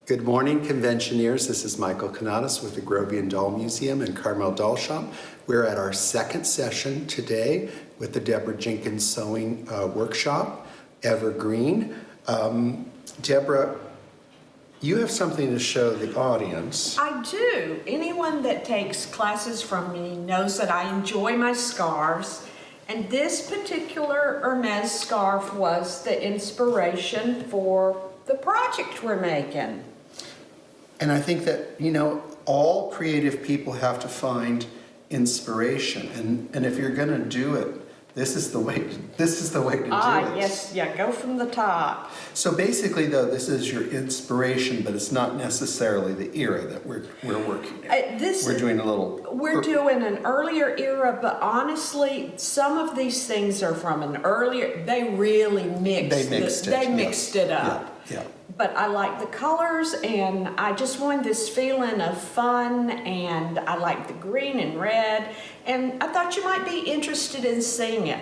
Good morning, conventioneers. This is Michael Kanadas with the Grovian Doll Museum and Carmel Doll Shop. We're at our second session today with the Deborah Jenkines sewing workshop, Evergreen. Deborah, you have something to show the audience. I do. Anyone that takes classes from me knows that I enjoy my scarves. And this particular Hermes scarf was the inspiration for the project we're making. And I think that, you know, all creative people have to find inspiration. And if you're going to do it, this is the way to do it. Yes, yeah, go from the top. So basically, though, this is your inspiration, but it's not necessarily the era that we're working in. We're doing an earlier era, but honestly, some of these things are from an earlier. They really mixed it up. Yeah. But I like the colors, and I just wanted this feeling of fun, and I like the green and red, and I thought you might be interested in seeing it.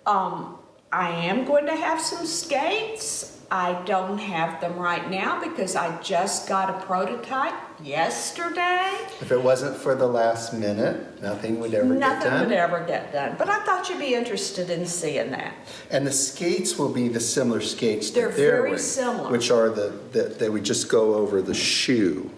I am going to have some skates. I don't have them right now because I just got a prototype yesterday. If it wasn't for the last minute, nothing would ever get done. Nothing would ever get done. But I thought you'd be interested in seeing that. And the skates will be the similar skates They're that they're very wearing, similar. which are they would just go over the shoe.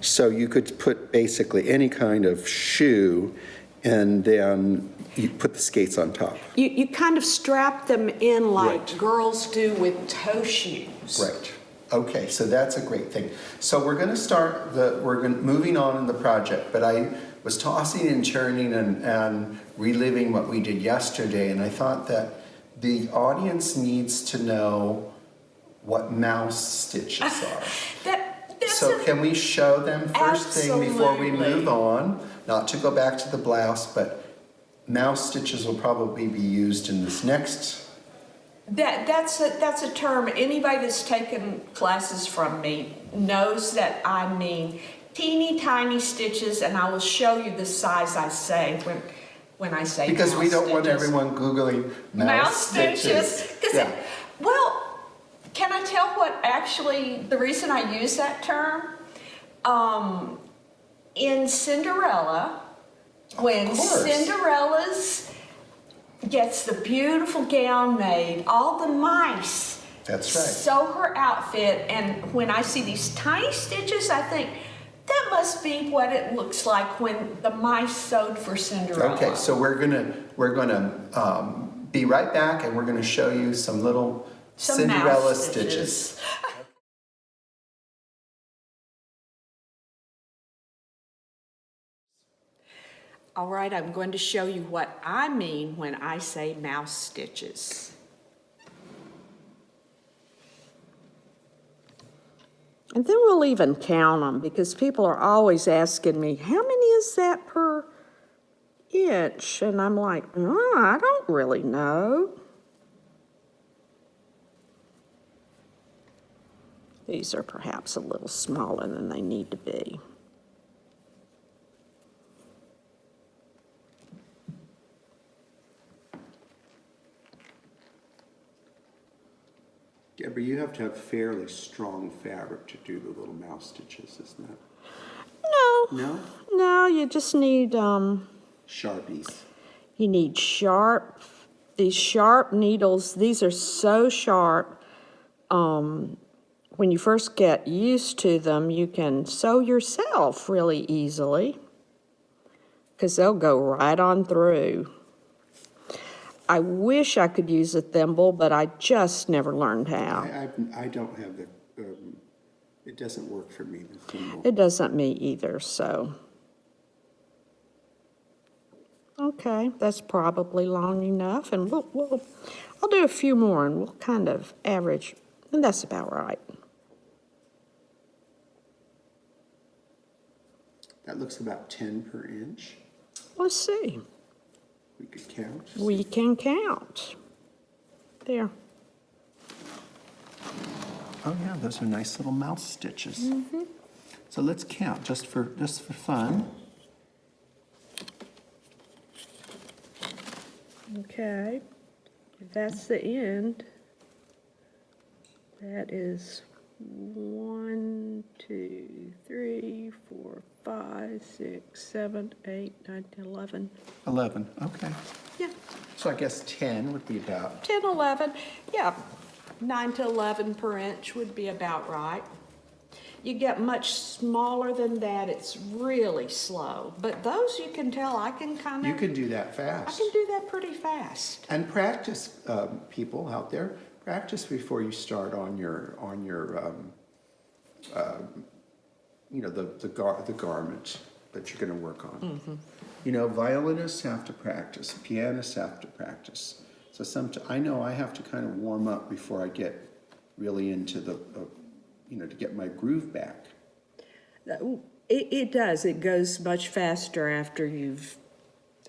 So you could put basically any kind of shoe, and then you put the skates on top. You kind of strap them in like Right. girls do with toe shoes. Right. Okay, so that's a great thing. So we're going to start moving on in the project, but I was tossing and turning and reliving what we did yesterday, and I thought that the audience needs to know what mouse stitches are. So can we show them first thing before we move on? Not to go back to the blouse, but mouse stitches will probably be used in this next. That's a term. Anybody that's taken classes from me knows that I mean teeny tiny stitches, and I will show you the size I say when I say because mouse we don't stitches. want everyone Googling mouse stitches. Yeah. Well, can I tell what actually the reason I use that term? In Cinderella, when Cinderella's gets the beautiful gown made, all the mice sew her outfit, and when I see these tiny stitches, I think that must be what it looks like when the mice sewed for Cinderella. Okay, so we're gonna be right back, and we're gonna show you some little Cinderella stitches. All right, I'm going to show you what I mean when I say mouse stitches. And then we'll even count them because people are always asking me, how many is that per inch? And I'm like, I don't really know. These are perhaps a little smaller than they need to be. Deborah, you have to have fairly strong fabric to do the little mouse stitches, isn't it? No. No, you just need Sharpies. You need these sharp needles. These are so sharp. When you first get used to them, you can sew yourself really easily because they'll go right on through. I wish I could use a thimble, but I just never learned how. I don't have the, it doesn't work for me, the thimble. It doesn't me either, so. Okay, that's probably long enough, and I'll do a few more, and we'll kind of average, and that's about right. That looks about 10 per inch. Let's see. We could count. We can count. There. Oh yeah, those are nice little mouse stitches. Mm-hmm. So let's count just for fun. Okay, that's the end. That is 1, 2, 3, 4, 5, 6, 7, 8, 9, 10, 11. 11, okay. Yeah, So I guess 10 would be about. 10, 11. Yeah, 9 to 11 per inch would be about right. You get much smaller than that, it's really slow. But those you can tell I can kind of. You can do that I fast. can do that pretty fast. And practice, people out there, practice before you start on your the garment that you're going to work on. Mm-hmm. You know, violinists have to practice, pianists have to practice. So I know I have to kind of warm up before I get really into the, to get my groove back. It does. It goes much faster after you've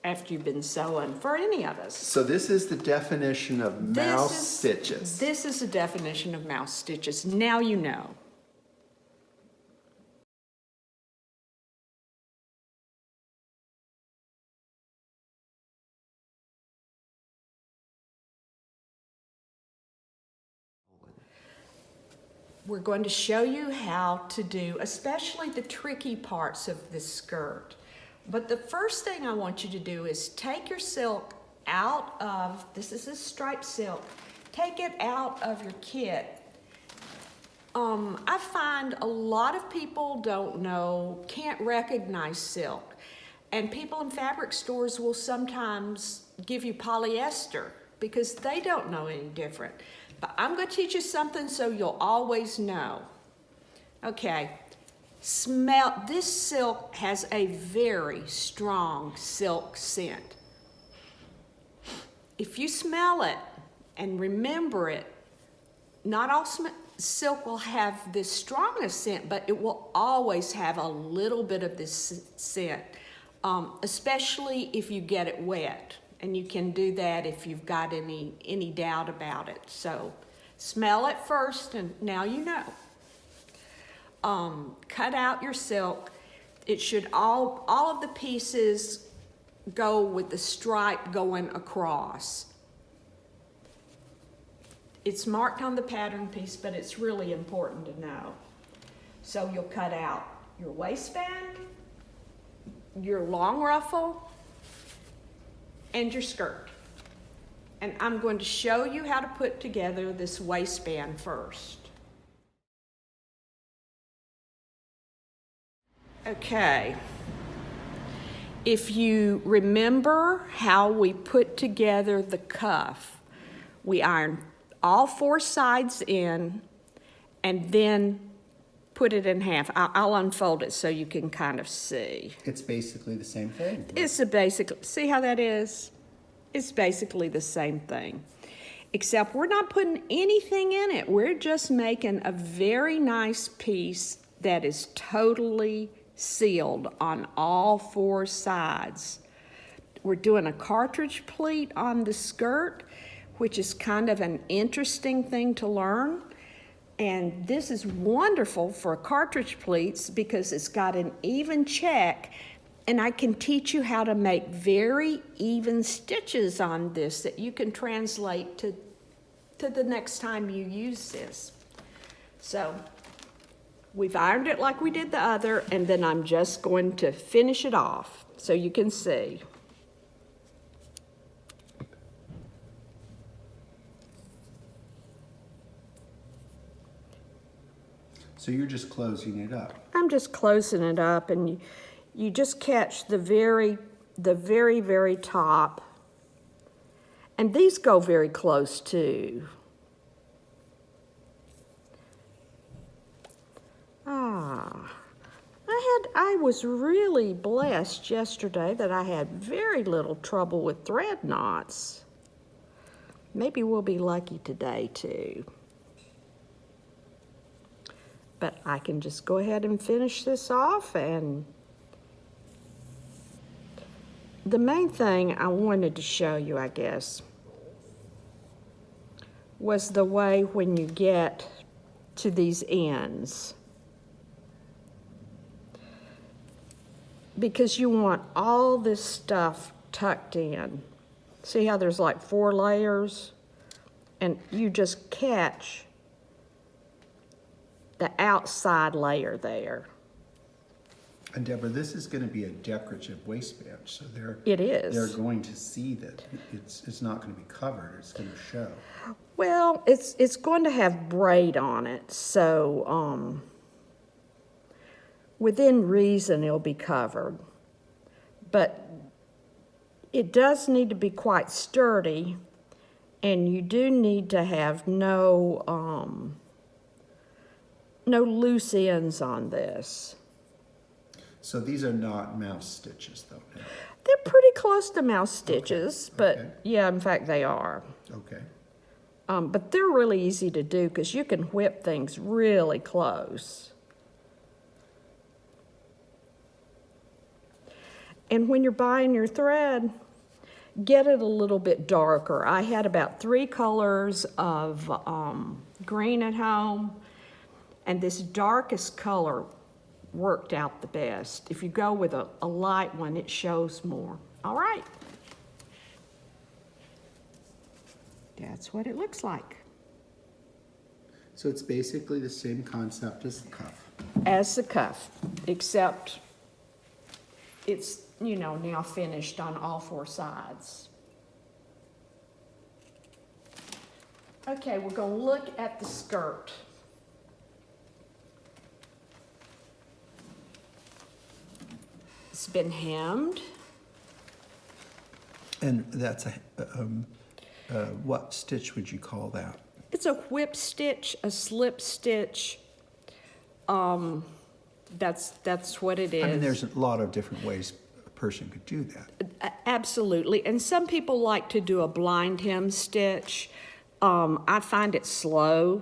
been sewing for any of us. So this is the definition of mouse stitches. This is the definition of mouse stitches. Now you know. We're going to show you how to do, especially the tricky parts of this skirt. But the first thing I want you to do is take your silk out of, this is a striped silk, take it out of your kit. I find a lot of people don't know, can't recognize silk. And people in fabric stores will sometimes give you polyester because they don't know any different. But I'm going to teach you something so you'll always know. Okay, smell. This silk has a very strong silk scent. If you smell it and remember it, not all silk will have this strongest scent, but it will always have a little bit of this scent, especially if you get it wet. And you can do that if you've got any doubt about it. So smell it first, and now you know. Cut out your silk. It should all of the pieces go with the stripe going across. It's marked on the pattern piece, but it's really important to know. So you'll cut out your waistband, your long ruffle, and your skirt. And I'm going to show you how to put together this waistband first. Okay. If you remember how we put together the cuff, we iron all 4 sides in and then put it in half. I'll unfold it so you can kind of see. It's basically the same thing. It's a basic, see how that is? It's basically the same thing, except we're not putting anything in it. We're just making a very nice piece that is totally sealed on all 4 sides. We're doing a cartridge pleat on the skirt, which is kind of an interesting thing to learn. And this is wonderful for cartridge pleats because it's got an even check, and I can teach you how to make very even stitches on this that you can translate to the next time you use this. So we've ironed it like we did the other, and then I'm just going to finish it off so you can see. So you're just closing it up. I'm just closing it up, and you just catch the very, very top. And these go very close too. I was really blessed yesterday that I had very little trouble with thread knots. Maybe we'll be lucky today too. But I can just go ahead and finish this off. And the main thing I wanted to show you, I guess, was the way when you get to these ends. Because you want all this stuff tucked in. See how there's like 4 layers? And you just catch the outside layer there. And Deborah, this is going to be a decorative waistband, so It is. they're going to see that it's not going to be covered, it's going to show. Well, it's going to have braid on it, so within reason it'll be covered. But it does need to be quite sturdy, and you do need to have no loose ends on this. So these are not mouse stitches, though. No. They're pretty close to mouse stitches, Okay. but Okay. yeah, in fact they are. Okay. But they're really easy to do because you can whip things really close. And when you're buying your thread, get it a little bit darker. I had about 3 colors of green at home, and this darkest color worked out the best. If you go with a light one, it shows more. All right. That's what it looks like. So it's basically the same concept as the cuff. As the cuff, except it's, you know, now finished on all 4 sides. Okay, we're going to look at the skirt. It's been hemmed. And that's what stitch would you call that? It's a whip stitch, a slip stitch. That's what it is. I mean, there's a lot of different ways a person could do that. Absolutely, and some people like to do a blind hem stitch. I find it slow,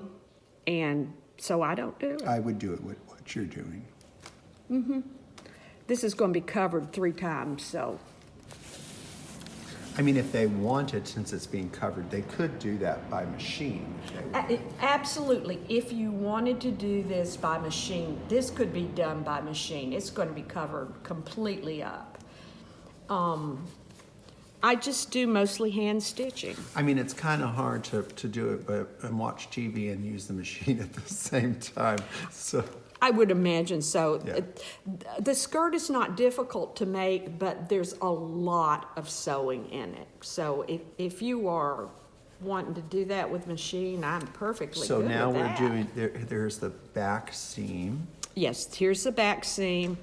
and so I don't do it. I would do it with what you're doing. Mm-hmm. This is going to be covered 3 times, so. I mean, if they wanted, since it's being covered, they could do that by machine. Absolutely. If you wanted to do this by machine, this could be done by machine. It's going to be covered completely up. I just do mostly hand stitching. I mean, it's kind of hard to do it and watch TV and use the machine at the same time. So I would imagine so. Yeah. The skirt is not difficult to make, but there's a lot of sewing in it. So if you are wanting to do that with machine, I'm perfectly So good now with we're that. doing, there's the back seam. Yes, here's the back seam.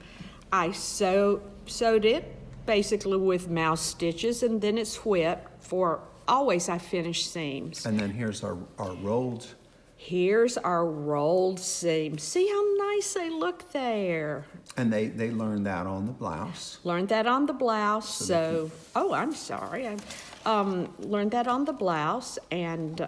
I sewed it basically with mouse stitches, and then it's whipped for always I finish seams. And then here's our rolled. Here's our rolled seam. See how nice they look there. And they learned that on the blouse. Learned that on the blouse. So oh, I'm sorry. I learned that on the blouse, and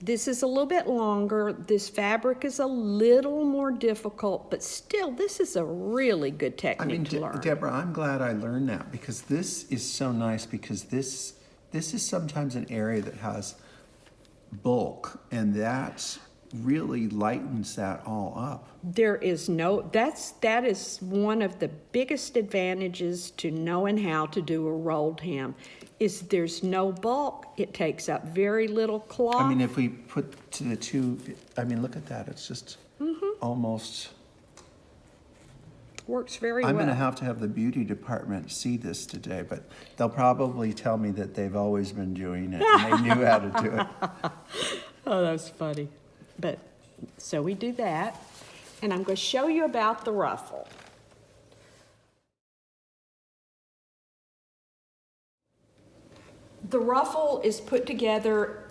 this is a little bit longer. This fabric is a little more difficult, but still, this is a really good technique to learn. Deborah, I'm glad I learned that, because this is so nice, because this is sometimes an area that has bulk, and that really lightens that all up. There is that is one of the biggest advantages to knowing how to do a rolled hem, is there's no bulk. It takes up very little cloth. I mean, if we put to the two, I mean, look at that. It's just almost. Works very well. I'm going to have the beauty department see this today, but they'll probably tell me that they've always been doing it and they knew how to do it. Oh, that's funny. But so we do that, and I'm going to show you about the ruffle. The ruffle is put together,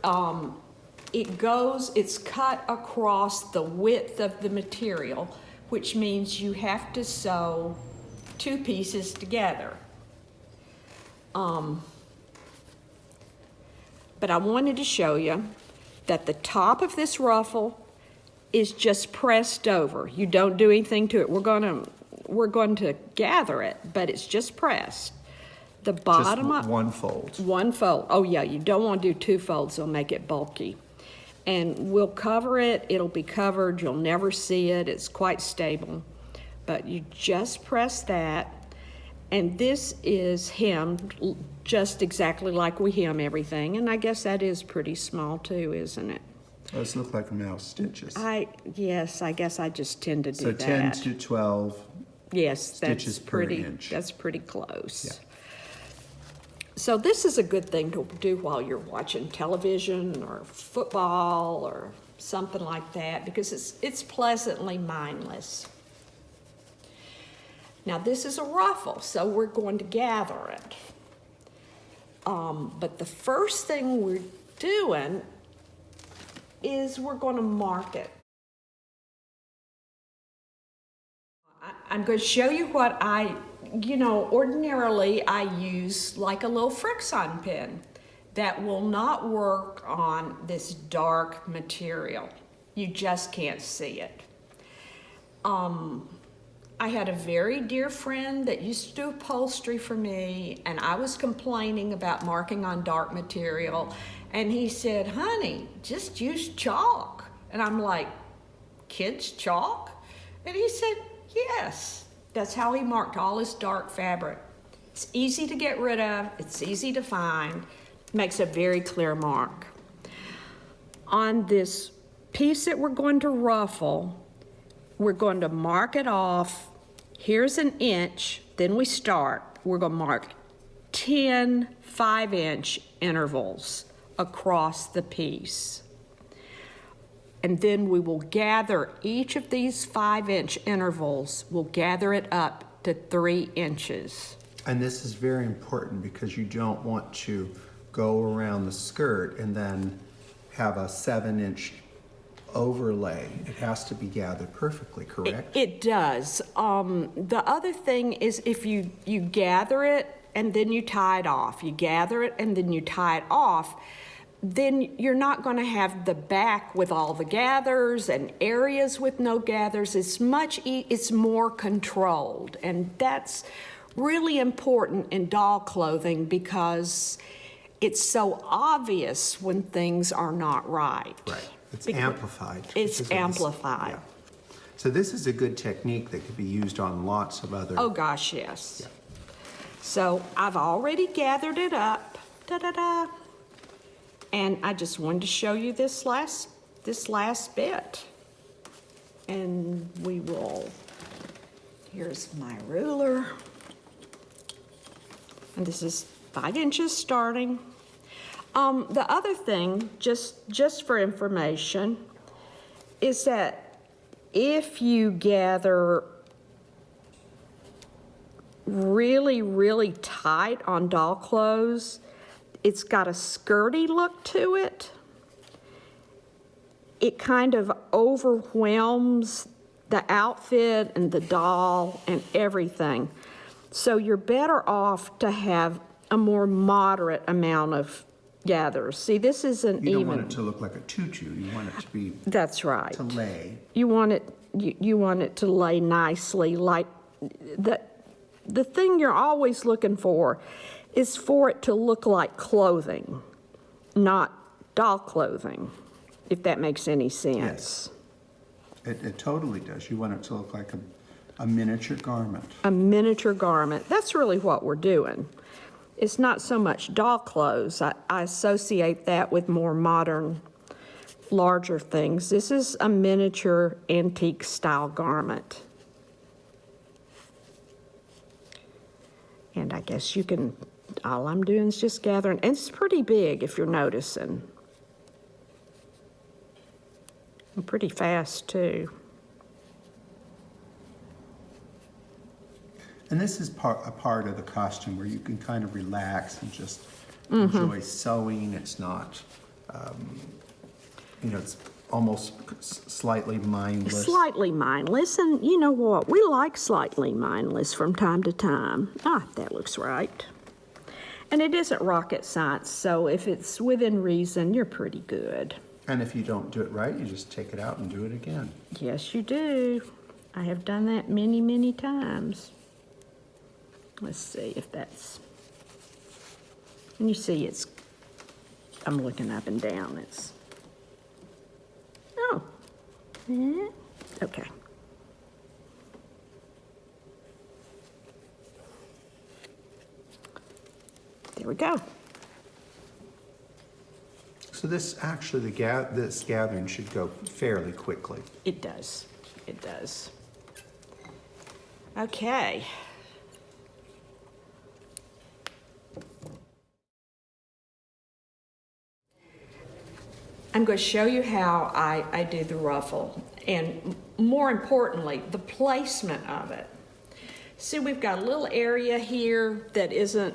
it's cut across the width of the material, which means you have to sew 2 pieces together. But I wanted to show you that the top of this ruffle is just pressed over. You don't do anything to it. We're going to gather it, but it's just pressed. The bottom Just one fold. One fold. Oh yeah, you don't want to do 2 folds. It'll make it bulky. And we'll cover it. It'll be covered. You'll never see it. It's quite stable. But you just press that. And this is hemmed just exactly like we hem everything. And I guess that is pretty small too, isn't it? Those look like mouse stitches. Yes, I guess I just tend to do So that. 10 to 12 yes, stitches that's per pretty, inch. That's pretty close. Yeah. So this is a good thing to do while you're watching television or football or something like that, because it's pleasantly mindless. Now this is a ruffle, so we're going to gather it. But the first thing we're doing is we're going to mark it. I'm going to show you what ordinarily I use like a little Frixion pen that will not work on this dark material. You just can't see it. I had a very dear friend that used to do upholstery for me, and I was complaining about marking on dark material, and he said, honey, just use chalk. And I'm like, kids chalk? And he said, yes. That's how he marked all his dark fabric. It's easy to get rid of, it's easy to find, makes a very clear mark. On this piece that we're going to ruffle, we're going to mark it off. Here's an inch, then we start. We're going to mark 10 5-inch intervals across the piece. And then we will gather each of these 5-inch intervals, we'll gather it up to 3 inches. And this is very important because you don't want to go around the skirt and then have a 7-inch overlay. It has to be gathered perfectly, correct? It does. The other thing is if you gather it and then you tie it off, you gather it and then you tie it off, then you're not going to have the back with all the gathers and areas with no gathers. It's more controlled, and that's really important in doll clothing because it's so obvious when things are not right. Right. It's amplified. It's amplified. Yeah. So this is a good technique that could be used on lots of other. Oh gosh, yes. Yeah. So I've already gathered it up. Da-da-da. And I just wanted to show you this last bit. And we will, here's my ruler. And this is 5 inches starting. The other thing, just for information, is that if you gather really, really tight on doll clothes, it's got a skirty look to it. It kind of overwhelms the outfit and the doll and everything. So you're better off to have a more moderate amount of gathers. See, this isn't even. You don't want it to look like a tutu. You want it to be. That's right. To lay. You want it to lay nicely. Like the thing you're always looking for is for it to look like clothing, not doll clothing, if that makes any sense. Yes. It totally does. You want it to look like a miniature garment. A miniature garment. That's really what we're doing. It's not so much doll clothes. I associate that with more modern, larger things. This is a miniature antique style garment. And I guess you can, all I'm doing is just gathering. And it's pretty big if you're noticing. And pretty fast too. And this is a part of the costume where you can kind of relax and just enjoy sewing. It's not, it's almost slightly mindless. Slightly mindless, and you know what? We like slightly mindless from time to time. That looks right. And it isn't rocket science, so if it's within reason, you're pretty good. And if you don't do it right, you just take it out and do it again. Yes, you do. I have done that many, many times. Let's see if that's, and you see I'm looking up and down, okay. There we go. So this actually, this gathering should go fairly quickly. It does. It does. Okay. I'm going to show you how I do the ruffle, and more importantly, the placement of it. See, we've got a little area here that isn't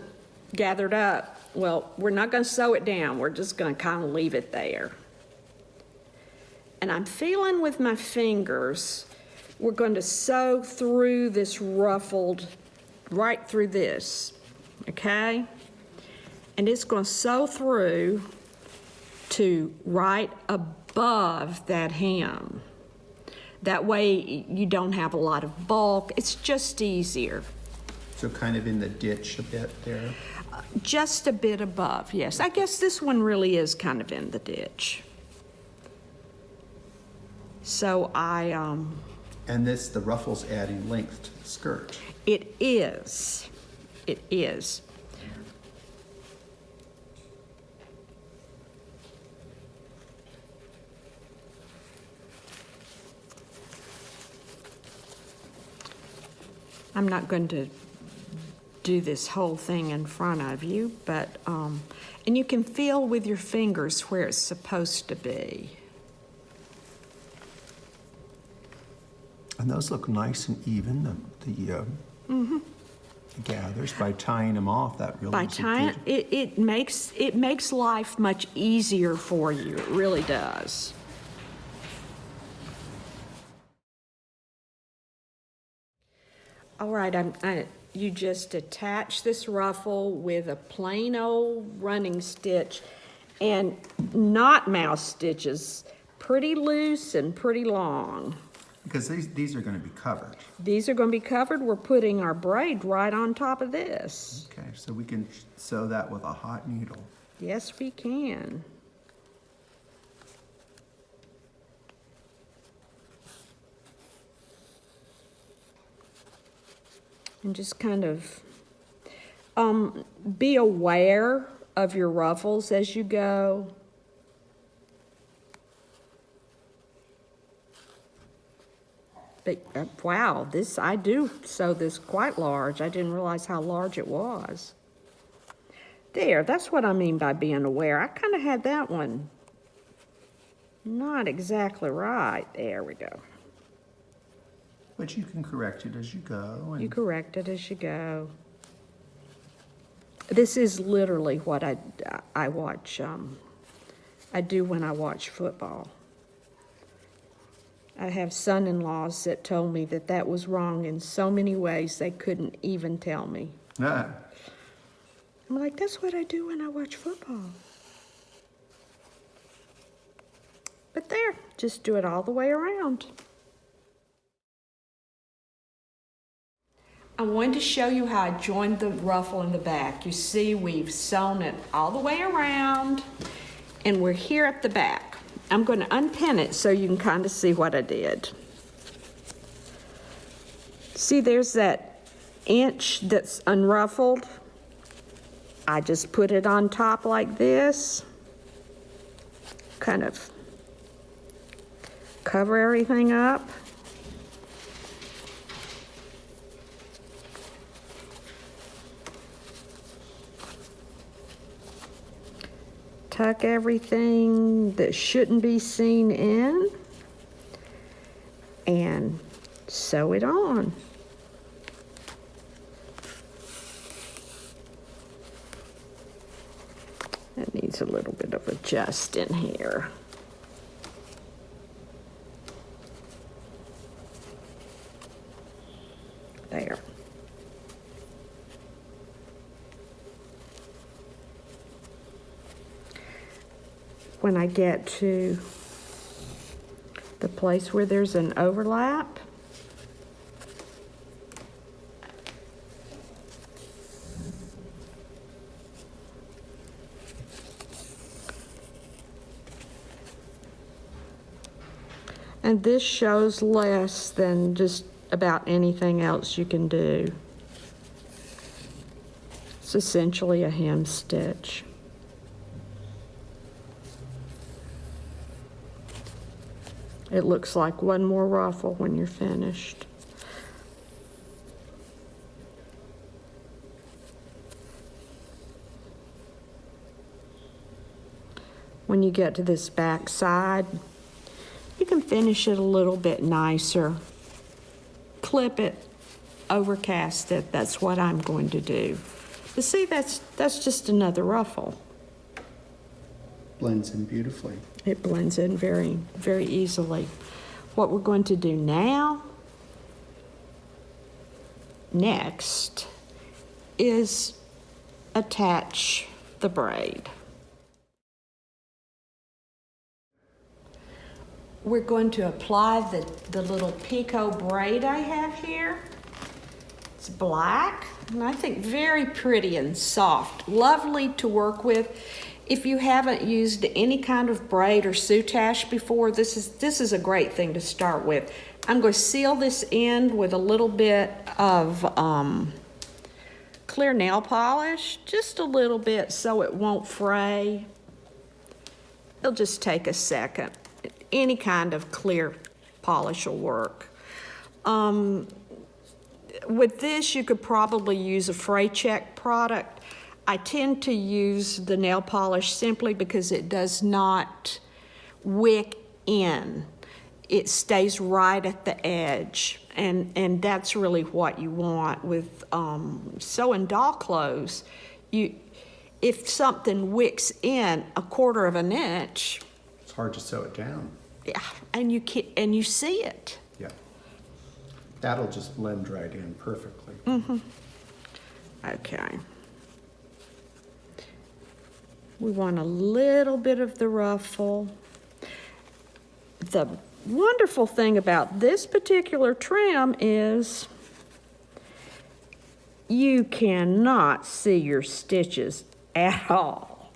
gathered up. Well, we're not going to sew it down. We're just going to kind of leave it there. And I'm feeling with my fingers, we're going to sew through this ruffled, right through this, okay? And it's going to sew through to right above that hem. That way you don't have a lot of bulk. It's just easier. So kind of in the ditch a bit there? Just a bit above, yes. I guess this one really is kind of in the ditch. So And the ruffle's adding length to the skirt. It is. It is. I'm not going to do this whole thing in front of you, but, and you can feel with your fingers where it's supposed to be. And those look nice and even, the gathers. By tying them off, that really By is a tying good- it makes life much easier for you. It really does. All right, you just attach this ruffle with a plain old running stitch and not mouse stitches, pretty loose and pretty long. Because these are going to be covered. These are going to be covered. We're putting our braid right on top of this. Okay, so we can sew that with a hot needle. Yes, we can. And just kind of be aware of your ruffles as you go. But wow, I do sew this quite large. I didn't realize how large it was. There, that's what I mean by being aware. I kind of had that one not exactly right. There we go. But you can correct it as you go. You correct it as you go. This is literally what I watch, I do when I watch football. I have son-in-laws that told me that that was wrong in so many ways they couldn't even tell me. Ah. I'm like, that's what I do when I watch football. But there, just do it all the way around. I wanted to show you how I joined the ruffle in the back. You see, we've sewn it all the way around, and we're here at the back. I'm going to unpin it so you can kind of see what I did. See, there's that inch that's unruffled. I just put it on top like this, kind of cover everything up. Tuck everything that shouldn't be seen in and sew it on. That needs a little bit of adjust in here. There. When I get to the place where there's an overlap, and this shows less than just about anything else you can do. It's essentially a hem stitch. It looks like one more ruffle when you're finished. When you get to this back side, you can finish it a little bit nicer. Clip it, overcast it. That's what I'm going to do. But see, that's just another ruffle. Blends in beautifully. It blends in very, very easily. What we're going to do next, is attach the braid. We're going to apply the little picot braid I have here. It's black, and I think very pretty and soft. Lovely to work with. If you haven't used any kind of braid or soutache before, this is a great thing to start with. I'm going to seal this end with a little bit of clear nail polish, just a little bit so it won't fray. It'll just take a second. Any kind of clear polish will work. With this, you could probably use a fray check product. I tend to use the nail polish simply because it does not wick in. It stays right at the edge, and that's really what you want with sewing doll clothes. If something wicks in 1/4 of an inch, It's hard to sew it down. yeah, and you see it. Yeah. That'll just blend right in perfectly. Okay. We want a little bit of the ruffle. The wonderful thing about this particular trim is you cannot see your stitches at all.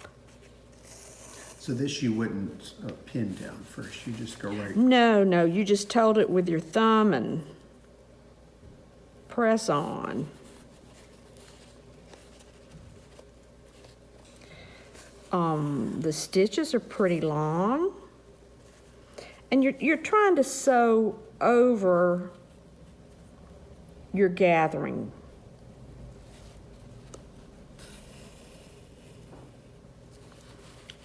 So this you wouldn't pin down first, you just go right. No, you just hold it with your thumb and press on. The stitches are pretty long, and you're trying to sew over your gathering.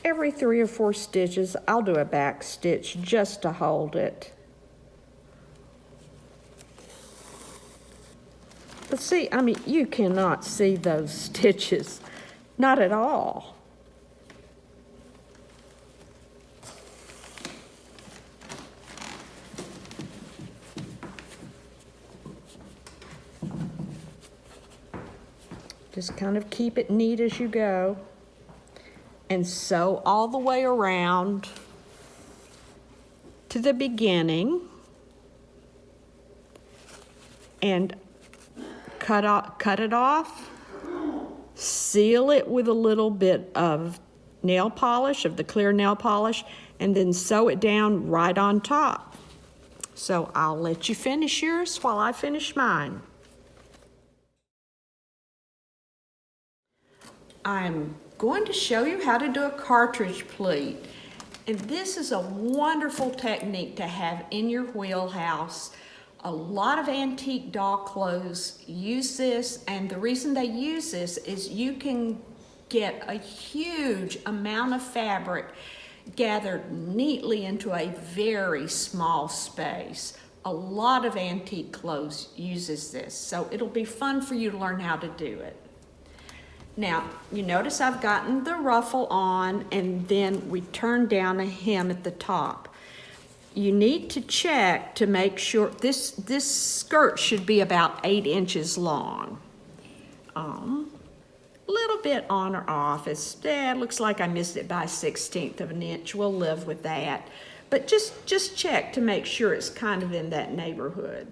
Every 3 or 4 stitches, I'll do a back stitch just to hold it. But see, I mean, you cannot see those stitches, not at all. Just kind of keep it neat as you go, and sew all the way around to the beginning, and cut it off, seal it with a little bit of nail polish, of the clear nail polish, and then sew it down right on top. So I'll let you finish yours while I finish mine. I'm going to show you how to do a cartridge pleat. And this is a wonderful technique to have in your wheelhouse. A lot of antique doll clothes use this, and the reason they use this is you can get a huge amount of fabric gathered neatly into a very small space. A lot of antique clothes uses this, so it'll be fun for you to learn how to do it. Now, you notice I've gotten the ruffle on, and then we turn down a hem at the top. You need to check to make sure this skirt should be about 8 inches long. Little bit on or off. It looks like I missed it by 1/16 of an inch. We'll live with that. But just check to make sure it's kind of in that neighborhood.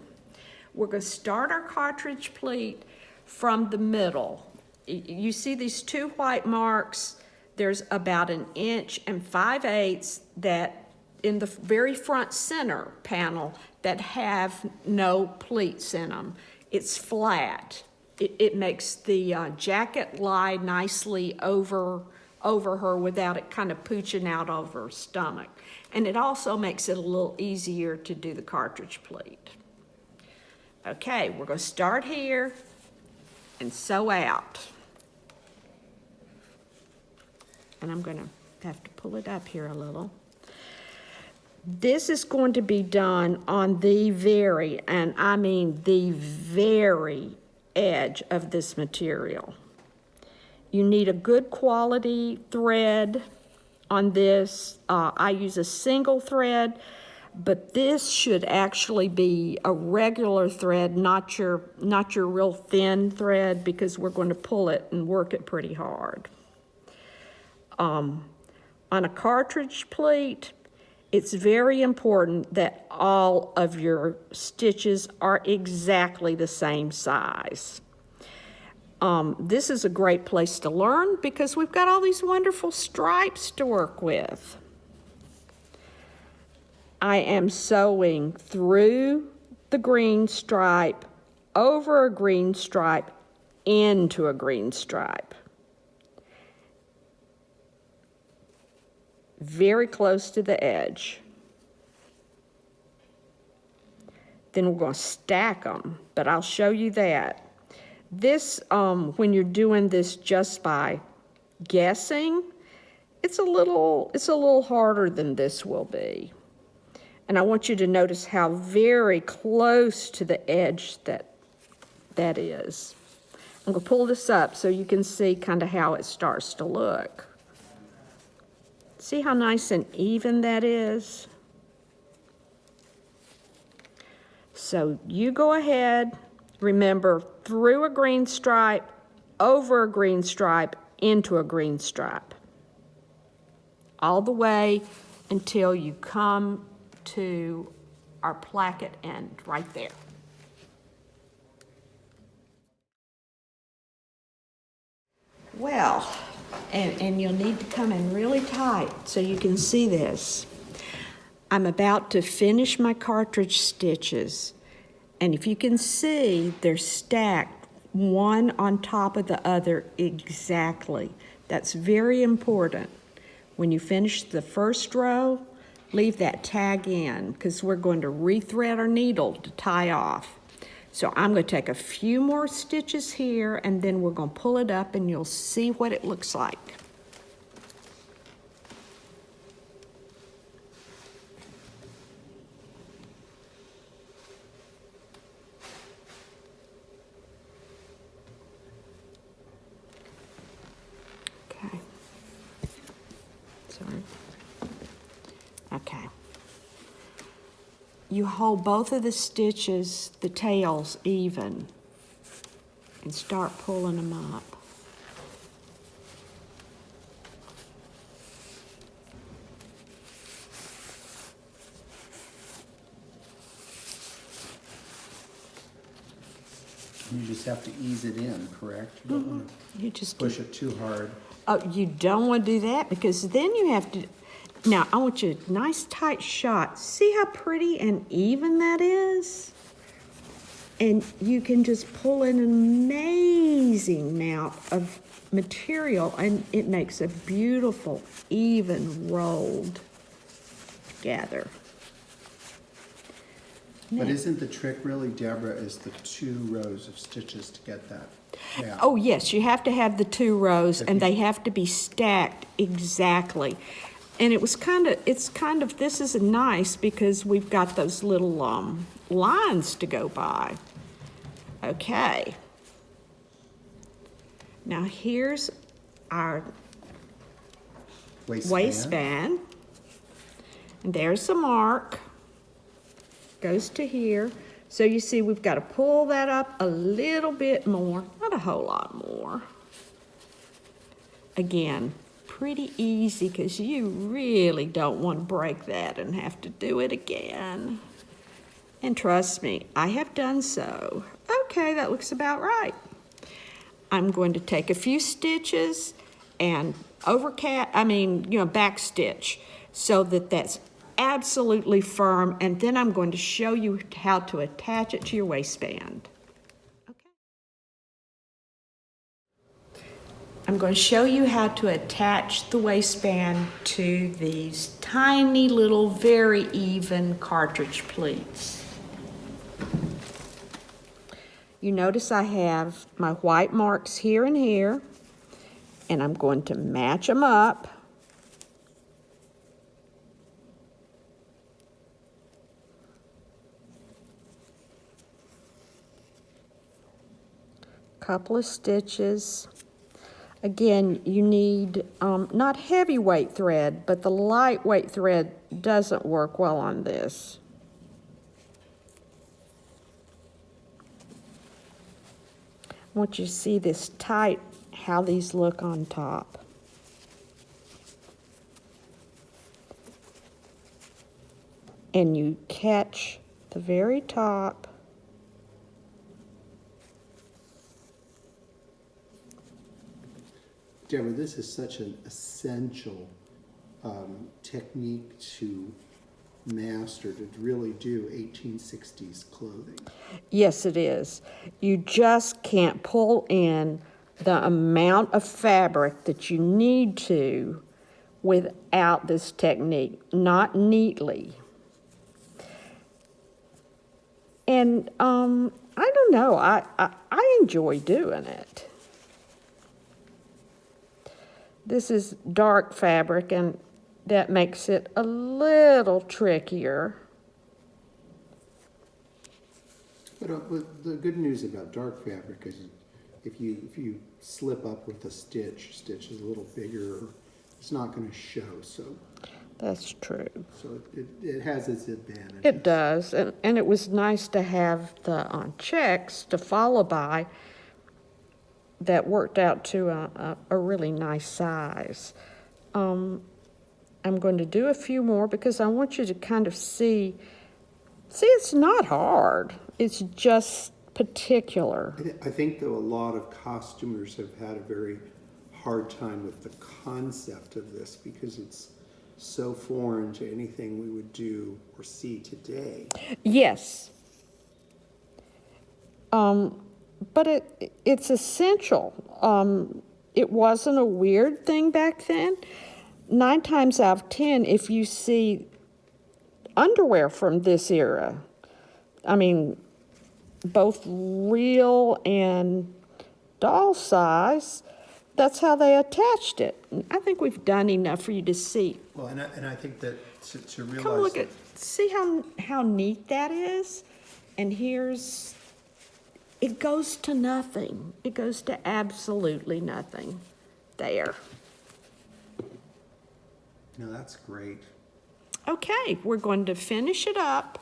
We're going to start our cartridge pleat from the middle. You see these 2 white marks. There's about 1 5/8 inches that in the very front center panel that have no pleats in them. It's flat. It makes the jacket lie nicely over over her without it kind of pooching out over her stomach. And it also makes it a little easier to do the cartridge pleat. Okay, we're going to start here and sew out. And I'm going to have to pull it up here a little. This is going to be done on the very, and I mean the very edge of this material. You need a good quality thread on this. I use a single thread, but this should actually be a regular thread, not your real thin thread, because we're going to pull it and work it pretty hard. On a cartridge pleat, it's very important that all of your stitches are exactly the same size. This is a great place to learn because we've got all these wonderful stripes to work with. I am sewing through the green stripe, over a green stripe, into a green stripe. Very close to the edge. Then we're going to stack them, but I'll show you that. This, when you're doing this just by guessing, it's a little harder than this will be. And I want you to notice how very close to the edge that is. I'm going to pull this up so you can see kind of how it starts to look. See how nice and even that is? So you go ahead, remember, through a green stripe, over a green stripe, into a green stripe. All the way until you come to our placket end right there. Well, and you'll need to come in really tight so you can see this. I'm about to finish my cartridge stitches, and if you can see, they're stacked one on top of the other exactly. That's very important. When you finish the first row, leave that tag in because we're going to rethread our needle to tie off. So I'm going to take a few more stitches here and then we're going to pull it up and you'll see what it looks like. Okay. Sorry. Okay. You hold both of the stitches, the tails, even, and start pulling them up. You just have to ease it in, correct? You don't want You just to push it too hard. Oh, you don't want to do that because then you have to. Now, I want you a nice tight shot. See how pretty and even that is? And you can just pull in an amazing amount of material and it makes a beautiful, even rolled gather. But isn't the trick really, Deborah, is the 2 rows of stitches to get that? Yeah. Oh, yes, you have to have the 2 rows and they have to be stacked exactly. And it's kind of, this is nice because we've got those little lines to go by. Okay. Now here's our waistband. And there's the mark. Goes to here. So you see we've got to pull that up a little bit more, not a whole lot more. Again, pretty easy because you really don't want to break that and have to do it again. And trust me, I have done so. Okay, that looks about right. I'm going to take a few stitches and back stitch so that that's absolutely firm, and then I'm going to show you how to attach it to your waistband. Okay. I'm going to show you how to attach the waistband to these tiny little, very even cartridge pleats. You notice I have my white marks here and here, and I'm going to match them up. Couple of stitches. Again, you need not heavyweight thread, but the lightweight thread doesn't work well on this. I want you to see this tight, how these look on top. And you catch the very top. Deborah, this is such an essential technique to master, to really do 1860s clothing. Yes, it is. You just can't pull in the amount of fabric that you need to without this technique, not neatly. And I don't know, I enjoy doing it. This is dark fabric, and that makes it a little trickier. But the good news about dark fabric is if you slip up with a stitch is a little bigger, it's not going to show. So That's true. So it has its advantages. It does, and it was nice to have the checks to follow by that worked out to a really nice size. I'm going to do a few more because I want you to kind of see it's not hard. It's just particular. I think, though, a lot of costumers have had a very hard time with the concept of this because it's so foreign to anything we would do or see today. Yes. But it's essential. It wasn't a weird thing back then. 9 times out of 10, if you see underwear from this era, I mean, both real and doll size, that's how they attached it. I think we've done enough for you to see. Well, and I think that to realize... Come look at, see how neat that is? And here's, it goes to nothing. It goes to absolutely nothing. There. No, that's great. Okay, we're going to finish it up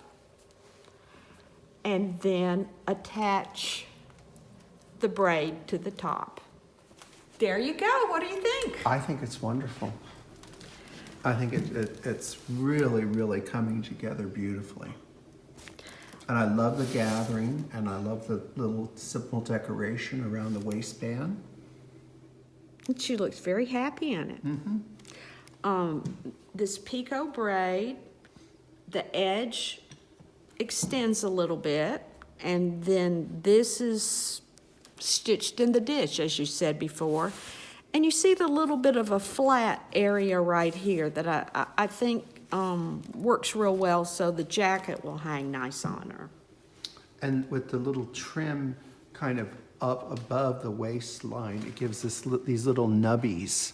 and then attach the braid to the top. There you go. What do you think? I think it's wonderful. I think it's really, really coming together beautifully. And I love the gathering, and I love the little simple decoration around the waistband. And she looks very happy in it. Mm-hmm. This picot braid, the edge extends a little bit, and then this is stitched in the ditch, as you said before. And you see the little bit of a flat area right here that I think works real well, so the jacket will hang nice on her. And with the little trim kind of up above the waistline, it gives us these little nubbies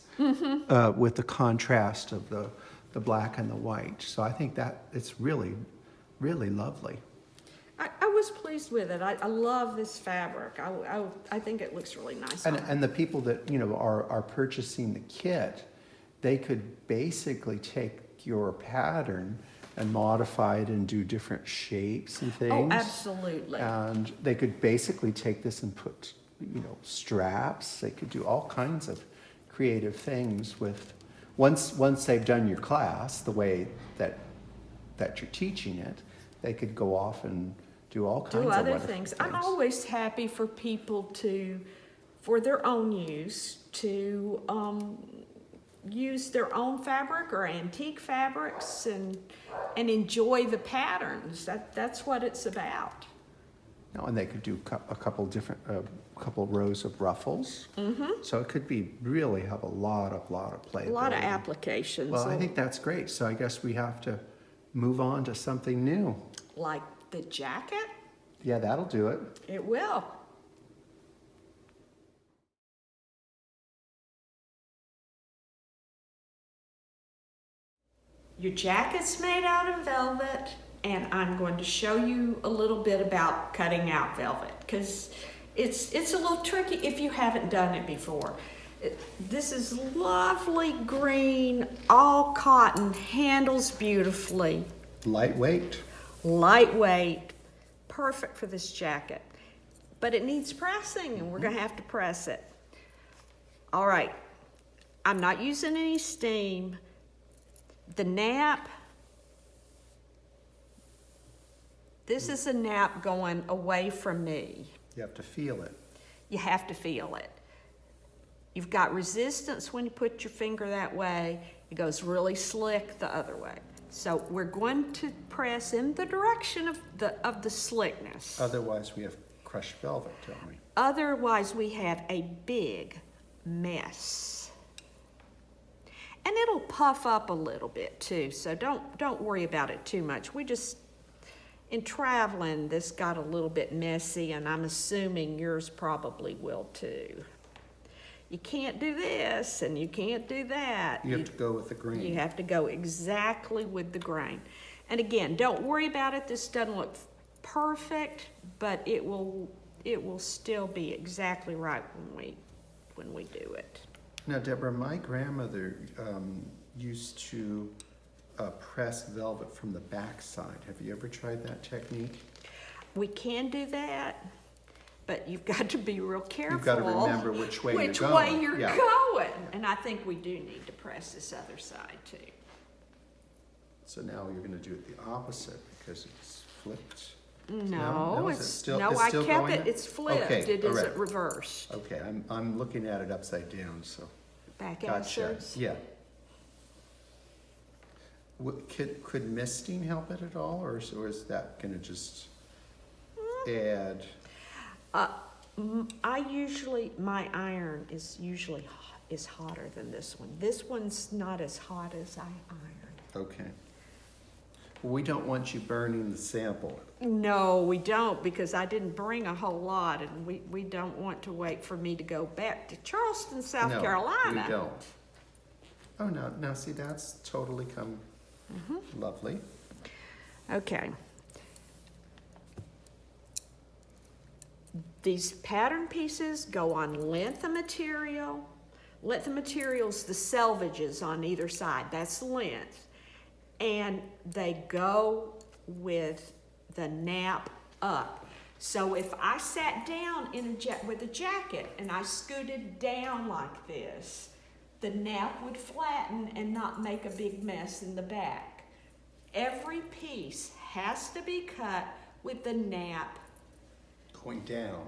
with the contrast of the black and the white. So I think that it's really, really lovely. I was pleased with it. I love this fabric. I think it looks really nice on her. And the people that are purchasing the kit, they could basically take your pattern and modify it and do different shapes and things. Oh, absolutely. And they could basically take this and put, straps. They could do all kinds of creative things with, once they've done your class the way that you're teaching it, they could go off and do all kinds of other wonderful things. I'm always happy for people for their own use, to use their own fabric or antique fabrics and enjoy the patterns. That's what it's about. No, and they could do a couple different, couple rows of ruffles. Mm-hmm. So it could be really have a lot of playability. A lot of applications. Well, I think that's great. So I guess we have to move on to something new. Like the jacket? Yeah, that'll do it. It will. Your jacket's made out of velvet, and I'm going to show you a little bit about cutting out velvet, because it's a little tricky if you haven't done it before. This is lovely green, all cotton, handles beautifully. Lightweight. Lightweight, perfect for this jacket. But it needs pressing, and we're gonna have to press it. All right, I'm not using any steam. The nap, this is a nap going away from me. You have to feel it. You have to feel it. You've got resistance when you put your finger that way. It goes really slick the other way. So we're going to press in the direction of the slickness. Otherwise, we have crushed velvet, don't we? Otherwise, we have a big mess. And it'll puff up a little bit too, so don't worry about it too much. We just, in traveling, this got a little bit messy, and I'm assuming yours probably will too. You can't do this, and you can't do that. You have to go with the grain. You have to go exactly with the grain. And again, don't worry about it. This doesn't look perfect, but it will still be exactly right when we do it. Now, Deborah, my grandmother used to press velvet from the backside. Have you ever tried that technique? We can do that, but you've got to be real careful. You've got to remember which way you're going. Which way you're going. And I think we do need to press this other side too. So now you're going to do it the opposite because it's flipped. No, it's still I kept going it. It's flipped. Okay, It isn't reversed. Okay, I'm looking at it upside down. So Backwards. Yeah. Could misting help it at all, or is that going to just add? My iron is hotter than this one. This one's not as hot as I ironed. Okay. Well, we don't want you burning the sample. No, we don't, because I didn't bring a whole lot, and we don't want to wait for me to go back to Charleston, South Carolina. No, we don't. Oh, no, now see, that's totally come lovely. Okay. These pattern pieces go on length of material. Length of material's the selvages on either side. That's the length. And they go with the nap up. So if I sat down with a jacket and I scooted down like this, the nap would flatten and not make a big mess in the back. Every piece has to be cut with the nap Going down.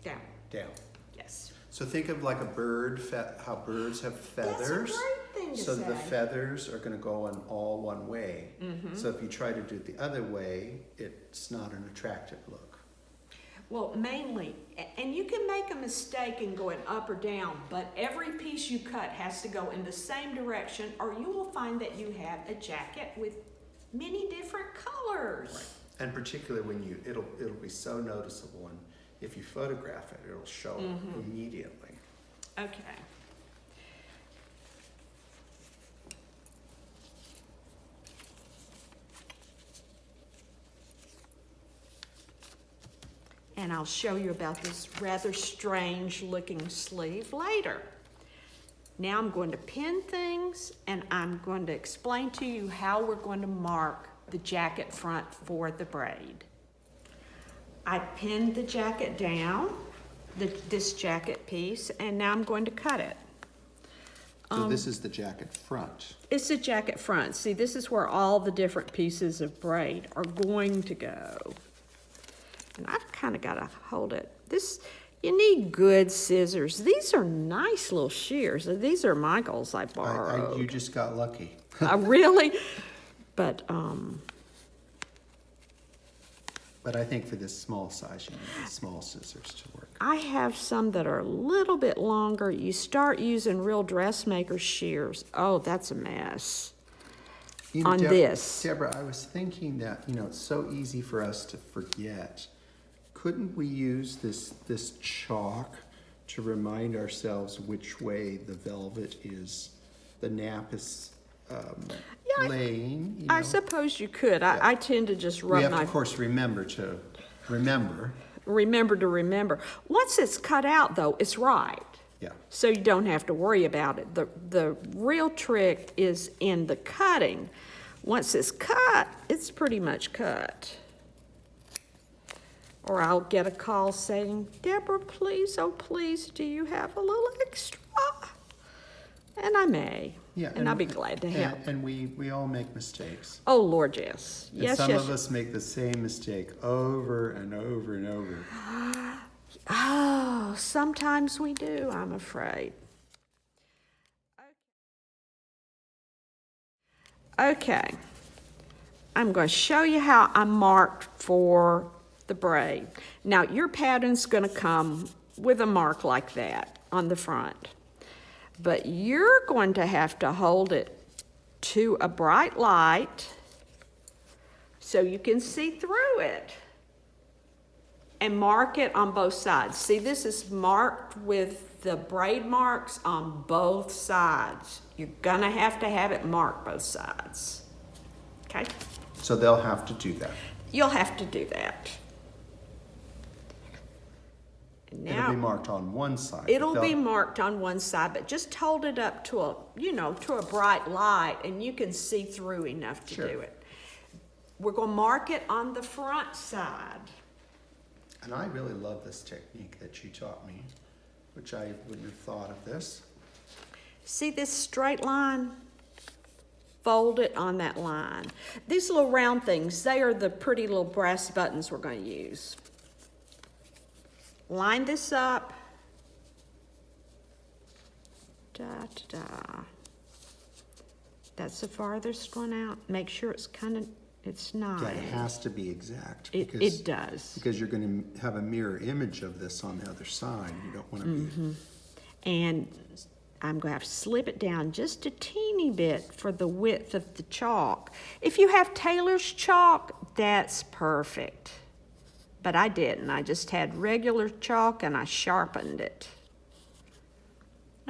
down. Down. Yes. So think of like a bird, how birds have feathers. That's a great thing to So say. the feathers are going to go on all one way. So if you try to do it the other way, it's not an attractive look. Well, mainly, and you can make a mistake in going up or down, but every piece you cut has to go in the same direction, or you will find that you have a jacket with many different colors. Right. And particularly when it'll be so noticeable, and if you photograph it, it'll show immediately. Okay. And I'll show you about this rather strange looking sleeve later. Now I'm going to pin things, and I'm going to explain to you how we're going to mark the jacket front for the braid. I pinned the jacket down, this jacket piece, and now I'm going to cut it. So this is the jacket front. It's the jacket front. See, this is where all the different pieces of braid are going to go. And I've kind of got to hold it. You need good scissors. These are nice little shears. These are Michael's I borrowed. You just got lucky. Really? But, But I think for this small size, you need the small scissors to work. I have some that are a little bit longer. You start using real dressmaker shears. Oh, that's a mess. You know, On this. Deborah, I was thinking that, you know, it's so easy for us to forget. Couldn't we use this chalk to remind ourselves which way the velvet is, the nap is laying? You know? I suppose you could. Yeah. I tend to just rub We have my... to, of course, remember to remember. Remember to remember. Once it's cut out, though, it's right. Yeah. So you don't have to worry about it. The real trick is in the cutting. Once it's cut, it's pretty much cut. Or I'll get a call saying, Deborah, please, oh please, do you have a little extra? And I may. Yeah, and I'll be glad to help. And we all make mistakes. Oh, Lord, yes. And Yes, some yes. of us make the same mistake over and over and over. Oh, sometimes we do, I'm afraid. Okay, I'm going to show you how I marked for the braid. Now, your pattern's going to come with a mark like that on the front, but you're going to have to hold it to a bright light so you can see through it and mark it on both sides. See, this is marked with the braid marks on both sides. You're gonna have to have it marked both sides, okay? So they'll have to do that. You'll have to do that. And It'll be marked on one side. It'll be marked on one side, but just hold it up to a, to a bright light and you can see through enough to do it. We're gonna mark it on the front side. And I really love this technique that you taught me, which I wouldn't have thought of this. See this straight line? Fold it on that line. These little round things, they are the pretty little brass buttons we're going to use. Line this up. Da, da, da. That's the farthest one out. Make sure it's it's nice. Yeah, it has to be exact. It does. Because you're going to have a mirror image of this on the other side. You don't want to be... And I'm going to have to slip it down just a teeny bit for the width of the chalk. If you have tailor's chalk, that's perfect. But I didn't. I just had regular chalk and I sharpened it.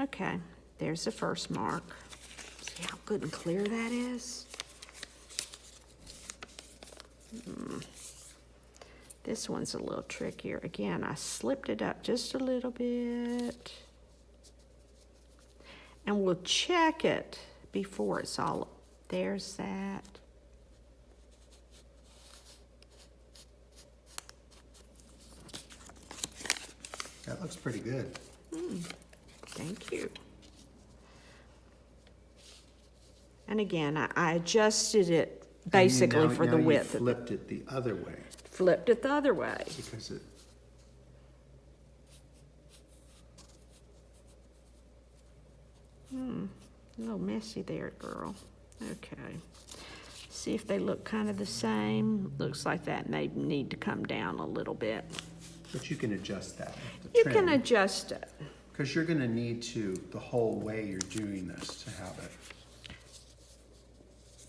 Okay, there's the first mark. See how good and clear that is? This one's a little trickier. Again, I slipped it up just a little bit. And we'll check it before it's all, there's that. That looks pretty good. Thank you. And again, I adjusted it basically for the width. You flipped it the other way. Flipped it the other way. Because it... A little messy there, girl. Okay. See if they look kind of the same. Looks like that may need to come down a little bit. But you can adjust that with the You trim. can adjust it. Because you're going to need to, the whole way you're doing this, to have it,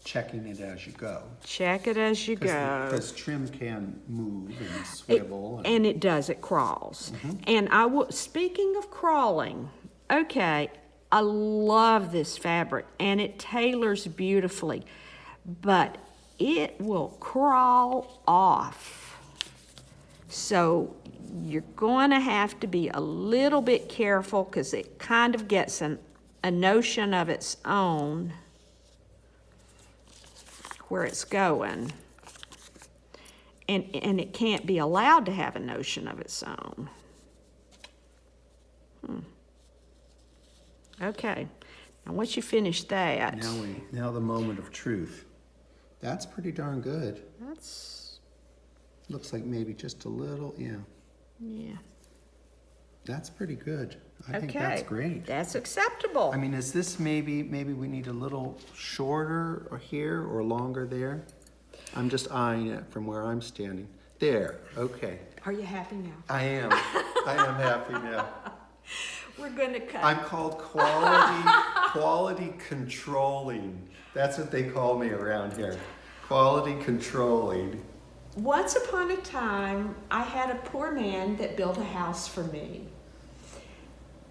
checking it as you go. Check it as you go. Because trim can move and swivel. And it does, it crawls. And speaking of crawling, okay, I love this fabric and it tailors beautifully, but it will crawl off. So you're going to have to be a little bit careful because it kind of gets a notion of its own where it's going. And it can't be allowed to have a notion of its own. Okay, now once you finish that. Now the moment of truth. That's pretty darn good. That's... Looks like maybe just a little, Yeah. That's pretty good. I think Okay, that's great. that's acceptable. I mean, is this maybe we need a little shorter or here or longer there? I'm just eyeing it from where I'm standing. There, okay. Are you happy now? I am. I am happy now. We're gonna cut. I'm called quality controlling. That's what they call me around here. Quality controlling. Once upon a time, I had a poor man that built a house for me.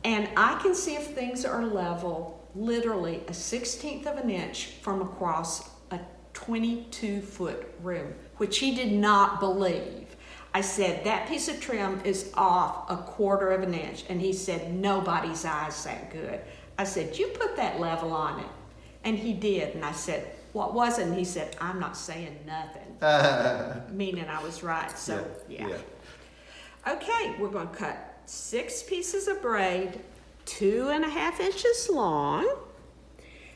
And I can see if things are level, literally a 1/16 of an inch from across a 22-foot room, which he did not believe. I said, that piece of trim is off a 1/4 of an inch. And he said, nobody's eye's that good. I said, you put that level on it. And he did. And I said, what was it? And he said, I'm not saying nothing. Meaning I was right. So, yeah. Okay, we're going to cut 6 pieces of braid, 2.5 inches long.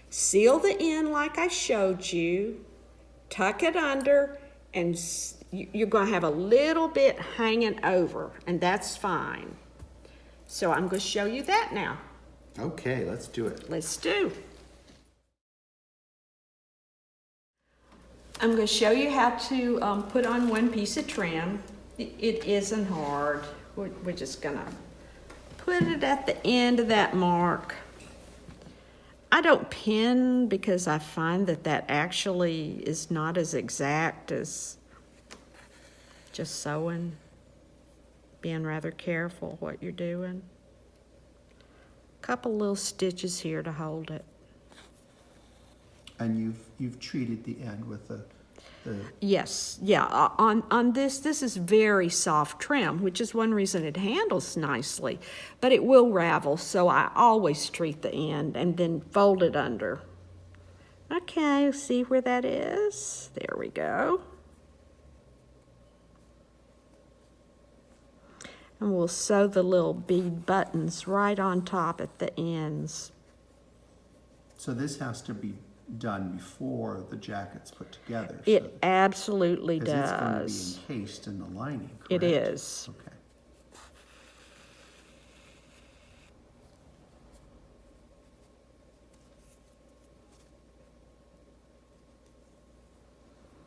Seal the end like I showed you. Tuck it under, and you're going to have a little bit hanging over, and that's fine. So I'm going to show you that now. Okay, let's do it. Let's do. I'm going to show you how to put on one piece of trim. It isn't hard. We're just going to put it at the end of that mark. I don't pin because I find that actually is not as exact as just sewing, being rather careful what you're doing. Couple little stitches here to hold it. And you've treated the end with the Yes, yeah. On this is very soft trim, which is one reason it handles nicely, but it will ravel, so I always treat the end and then fold it under. Okay, see where that is? There we go. And we'll sew the little bead buttons right on top at the ends. So this has to be done before the jacket's put together. It absolutely does. Because it's going to be encased in the lining, correct? It is. Okay.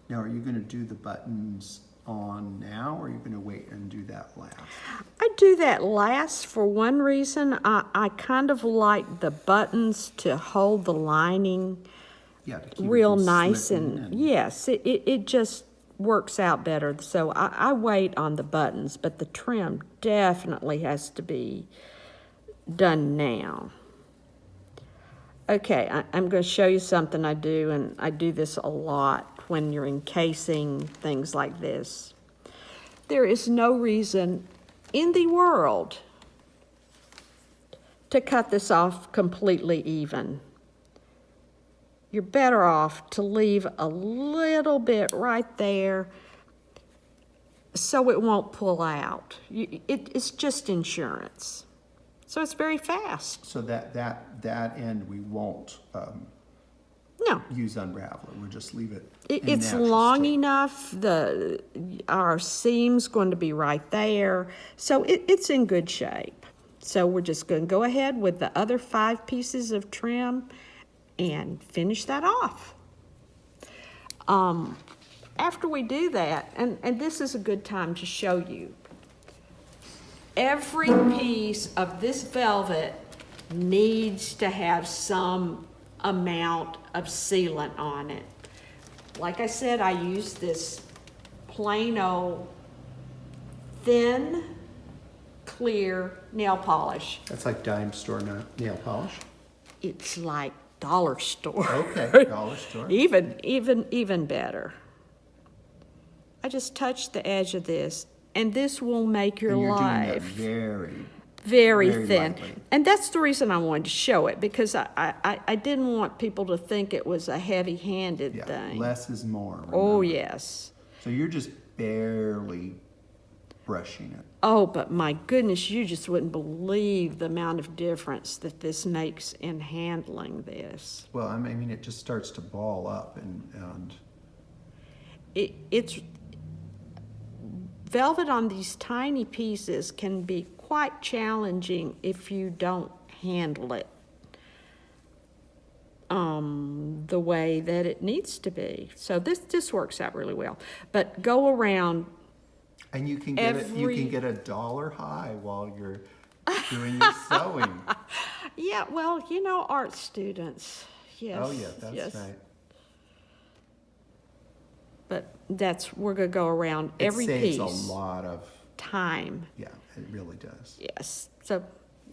Now, are you going to do the buttons on now, or are you going to wait and do that last? I do that last for one reason. I kind of like the buttons to hold the lining Yeah, to keep real it from nice, slipping and yes, it just works out better. So I wait on the buttons, but the trim definitely has to be done now. Okay, I'm going to show you something I do, and I do this a lot when you're encasing things like this. There is no reason in the world to cut this off completely even. You're better off to leave a little bit right there so it won't pull out. It's just insurance. So it's very fast. So that end we won't No. use unraveling. We'll just leave it. It's long enough. Our seam's going to be right there. So it's in good shape. So we're just going to go ahead with the other 5 pieces of trim and finish that off. After we do that, and this is a good time to show you, every piece of this velvet needs to have some amount of sealant on it. Like I said, I use this plain old thin, clear nail polish. That's like dime store nail polish. It's like dollar store. Okay, dollar store. Even better. I just touch the edge of this, and this will make your And you're life doing that very very thin. lightly. And that's the reason I wanted to show it, because I didn't want people to think it was a heavy-handed Yeah, thing. less is more. Oh, remember. yes. So you're just barely brushing it. Oh, but my goodness, you just wouldn't believe the amount of difference that this makes in handling this. Well, I mean, it just starts to ball up, and It's velvet on these tiny pieces can be quite challenging if you don't handle it the way that it needs to be. So this works out really well. But go around And you can get $1 high while you're doing your sewing. Yeah, well, art students, yes. Oh, yeah, that's right. But we're gonna go around every piece. It saves a lot of time. Yeah, it really does. Yes, so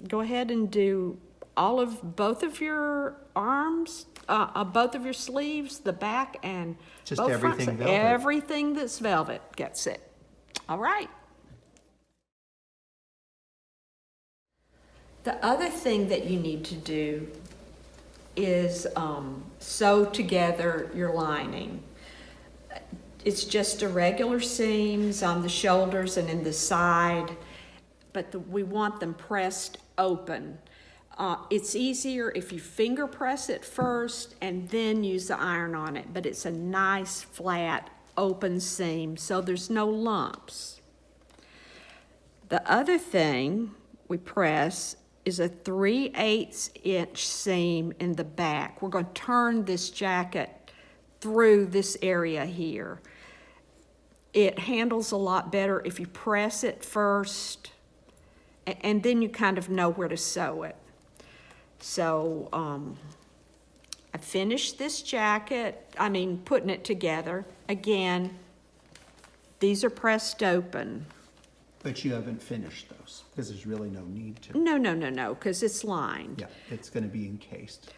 go ahead and do both of your arms, both of your sleeves, the back and Just both everything fronts. velvet. Everything that's velvet gets it. All right. The other thing that you need to do is sew together your lining. It's just irregular seams on the shoulders and in the side, but we want them pressed open. It's easier if you finger press it first and then use the iron on it, but it's a nice flat open seam so there's no lumps. The other thing we press is a 3/8 inch seam in the back. We're going to turn this jacket through this area here. It handles a lot better if you press it first, and then you kind of know where to sew it. So I finished this jacket, putting it together. Again, these are pressed open. But you haven't finished those, because there's really no need to. No, because it's lined. Yeah, it's going to be encased.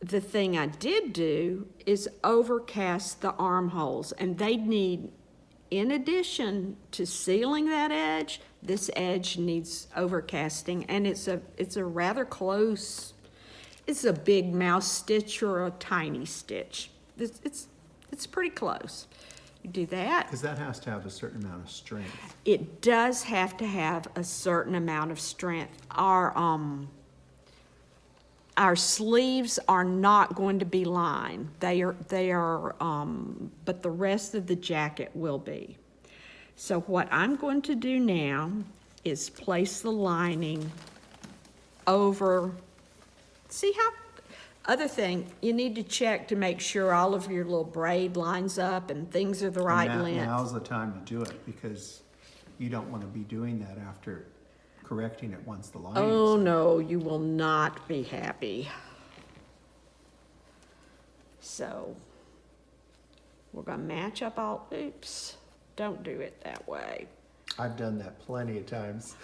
The thing I did do is overcast the armholes, and they need, in addition to sealing that edge, this edge needs overcasting, and it's a rather close, it's a big mouse stitch or a tiny stitch. It's pretty close. You do that. Because that has to have a certain amount of strength. It does have to have a certain amount of strength. Our sleeves are not going to be lined. They are, but the rest of the jacket will be. So what I'm going to do now is place the lining over, see how, other thing, you need to check to make sure all of your little braid lines up and things are the right length. Now's the time to do it, because you don't want to be doing that after correcting it once the line Oh is. no, you will not be happy. So we're gonna match up all, oops, don't do it that way. I've done that plenty of times.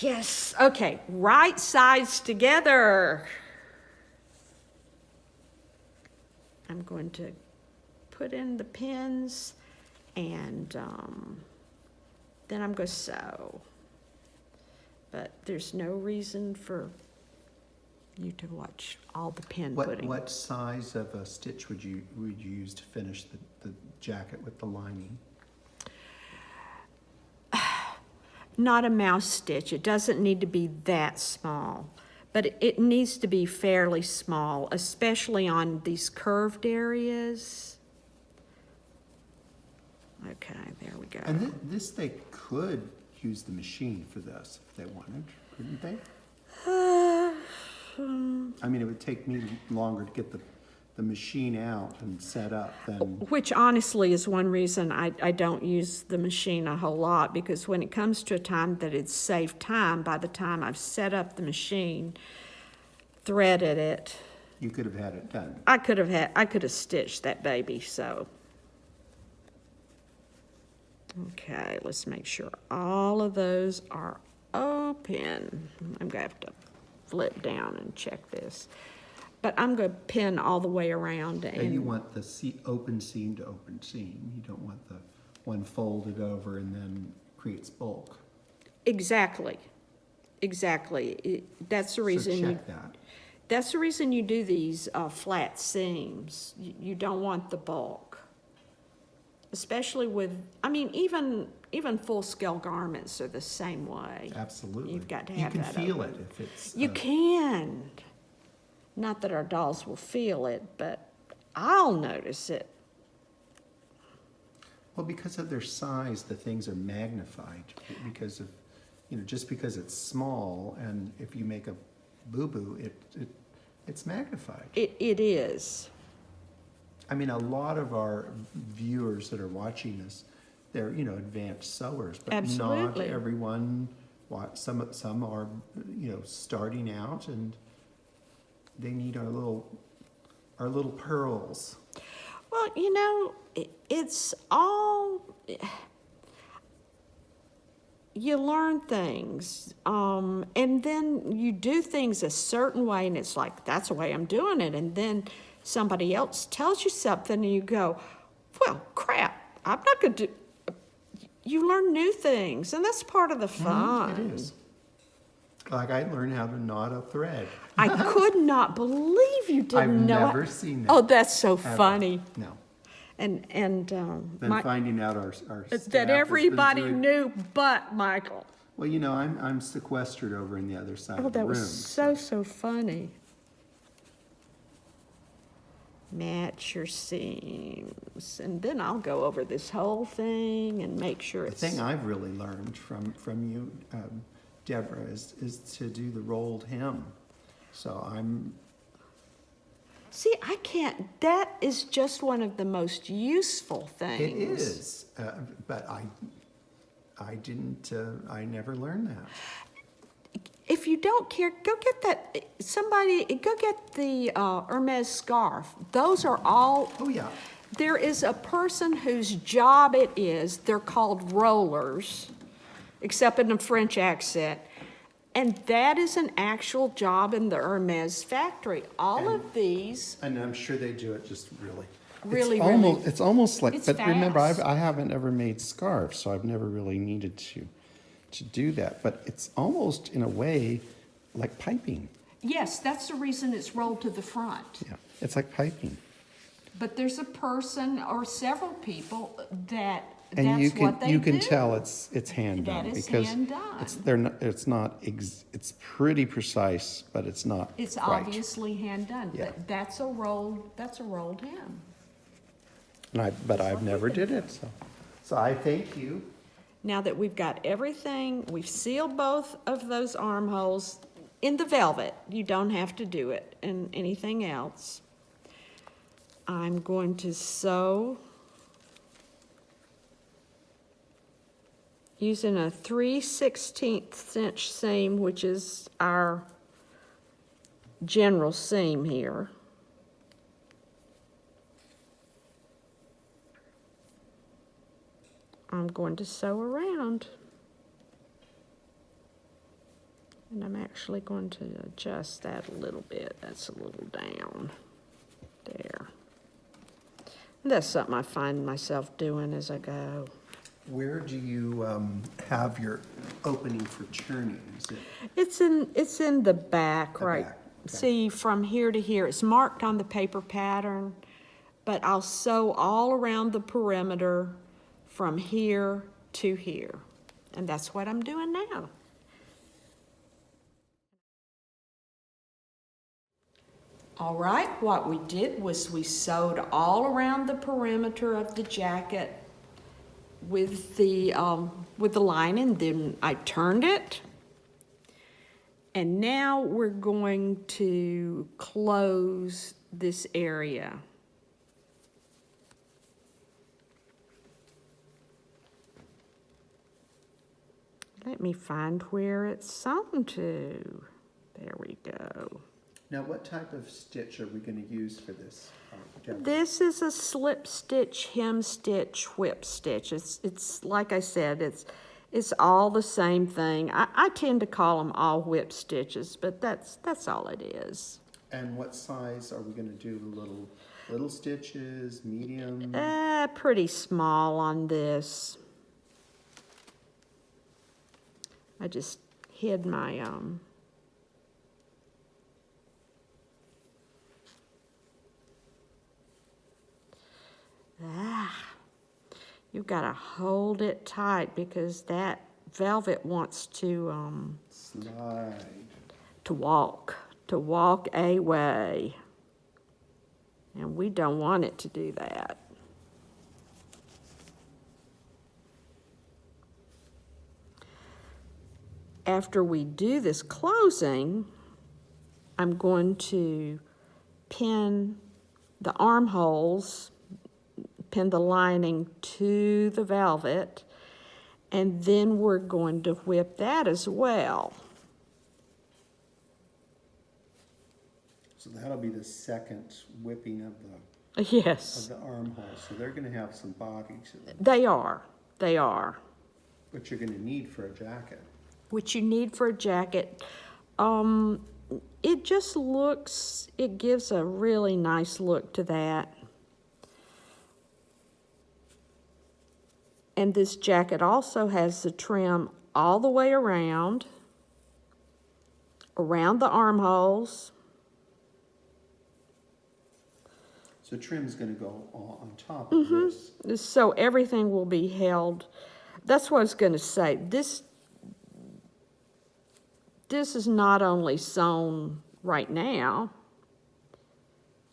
Yes, okay, right sides together. I'm going to put in the pins and then I'm going to sew. But there's no reason for you to watch all the pin putting. What size of a stitch would you use to finish the jacket with the lining? Not a mouse stitch. It doesn't need to be that small, but it needs to be fairly small, especially on these curved areas. Okay, there we go. And this they could use the machine for this if they wanted, couldn't they? It would take me longer to get the machine out and set up than... Which honestly is one reason I don't use the machine a whole lot, because when it comes to a time that it's saved time, by the time I've set up the machine, threaded it. You could have had it done. I could have stitched that baby, so. Okay, let's make sure all of those are open. I'm gonna have to flip down and check this. But I'm gonna pin all the way around. And you want the open seam to open seam. You don't want the one folded over and then creates bulk. Exactly. That's the reason. So check that. That's the reason you do these flat seams. You don't want the bulk, especially with. Even full-scale garments are the same way. Absolutely. You've got to have that. You can feel open. it if it's. You can. Not that our dolls will feel it, but I'll notice it. Well, because of their size, the things are magnified because of, just because it's small, and if you make a boo-boo, it's magnified. It is. A lot of our viewers that are watching us they're, you know, advanced sewers, but not Absolutely. everyone, some are, you know, starting out and they need our little pearls. Well, you know, it's all, you learn things, and then you do things a certain way, and it's like, that's the way I'm doing it. And then somebody else tells you something, and you go, well, crap, I'm not going to do. You learn new things, and that's part of the fun. It is. Like I learned how to knot a thread. I could not believe you didn't know. I've never seen that. Oh, that's so ever. funny. No. And Then finding out our staff has that been everybody doing- knew but Michael. Well, you know, I'm sequestered over in the other side Oh, of the that room. was so funny. Match your seams, and then I'll go over this whole thing and make sure The it's. thing I've really learned from you, Deborah, is to do the rolled hem. So See, I can't. That is just one of the most useful things. it is, but I didn't. I never learned that. If you don't care, go get that. Go get the Hermes scarf. Those are all. Oh yeah. There is a person whose job it is. They're called rollers, except in a French accent. And that is an actual job in the Hermes factory. All of these. And I'm sure they do it just really. It's almost like, It's but remember, fast. I haven't ever made scarves, so I've never really needed to do that. But it's almost in a way like piping. Yes, that's the reason it's rolled to the front. Yeah, it's like piping. But there's a person or several people that And that's you can what they you can do. tell it's hand That done is because hand done. it's pretty precise, but it's not It's right. obviously hand done, Yeah. but that's a rolled hem. But I've never did it. So I thank you. Now that we've got everything, we've sealed both of those armholes in the velvet. You don't have to do it in anything else. I'm going to sew using a 3/16 inch seam, which is our general seam here. I'm going to sew around. And I'm actually going to adjust that a little bit. That's a little down there. And that's something I find myself doing as I go. Where do you have your opening for churning? Is it? It's in the back, The right? back, okay. See, from here to here, it's marked on the paper pattern, but I'll sew all around the perimeter from here to here. And that's what I'm doing now. All right, what we did was we sewed all around the perimeter of the jacket with the lining, then I turned it. And now we're going to close this area. Let me find where it's sewn to. There we go. Now, what type of stitch are we going to use for this? Deborah? This is a slip stitch, hem stitch, whip stitch. It's like I said, it's all the same thing. I tend to call them all whip stitches, but that's all it is. And what size are we going to do? Little stitches, medium? Pretty small on this. I just hid my you've got to hold it tight because that velvet wants to Slide. walk away. And we don't want it to do that. After we do this closing, I'm going to pin the armholes pin the lining to the velvet, and then we're going to whip that as well. So that'll be the second whipping of Yes, the armhole. So they're going to have some body to them, they are. They are. which you're going to need for a jacket. Which you need for a jacket. It just looks, it gives a really nice look to that. And this jacket also has the trim all the way around the armholes. So trim's going to go on top of this. So everything will be held. That's what I was going to say. This is not only sewn right now,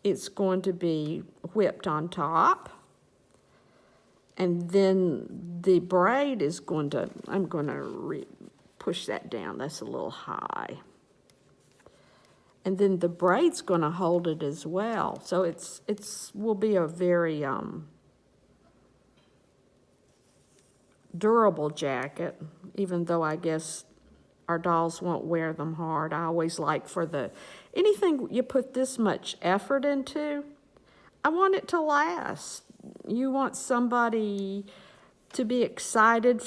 it's going to be whipped on top. And then the braid is going to, I'm going to push that down. That's a little high. And then the braid's going to hold it as well. So it's will be a very durable jacket, even though I guess our dolls won't wear them hard. I always like anything you put this much effort into, I want it to last. You want somebody to be excited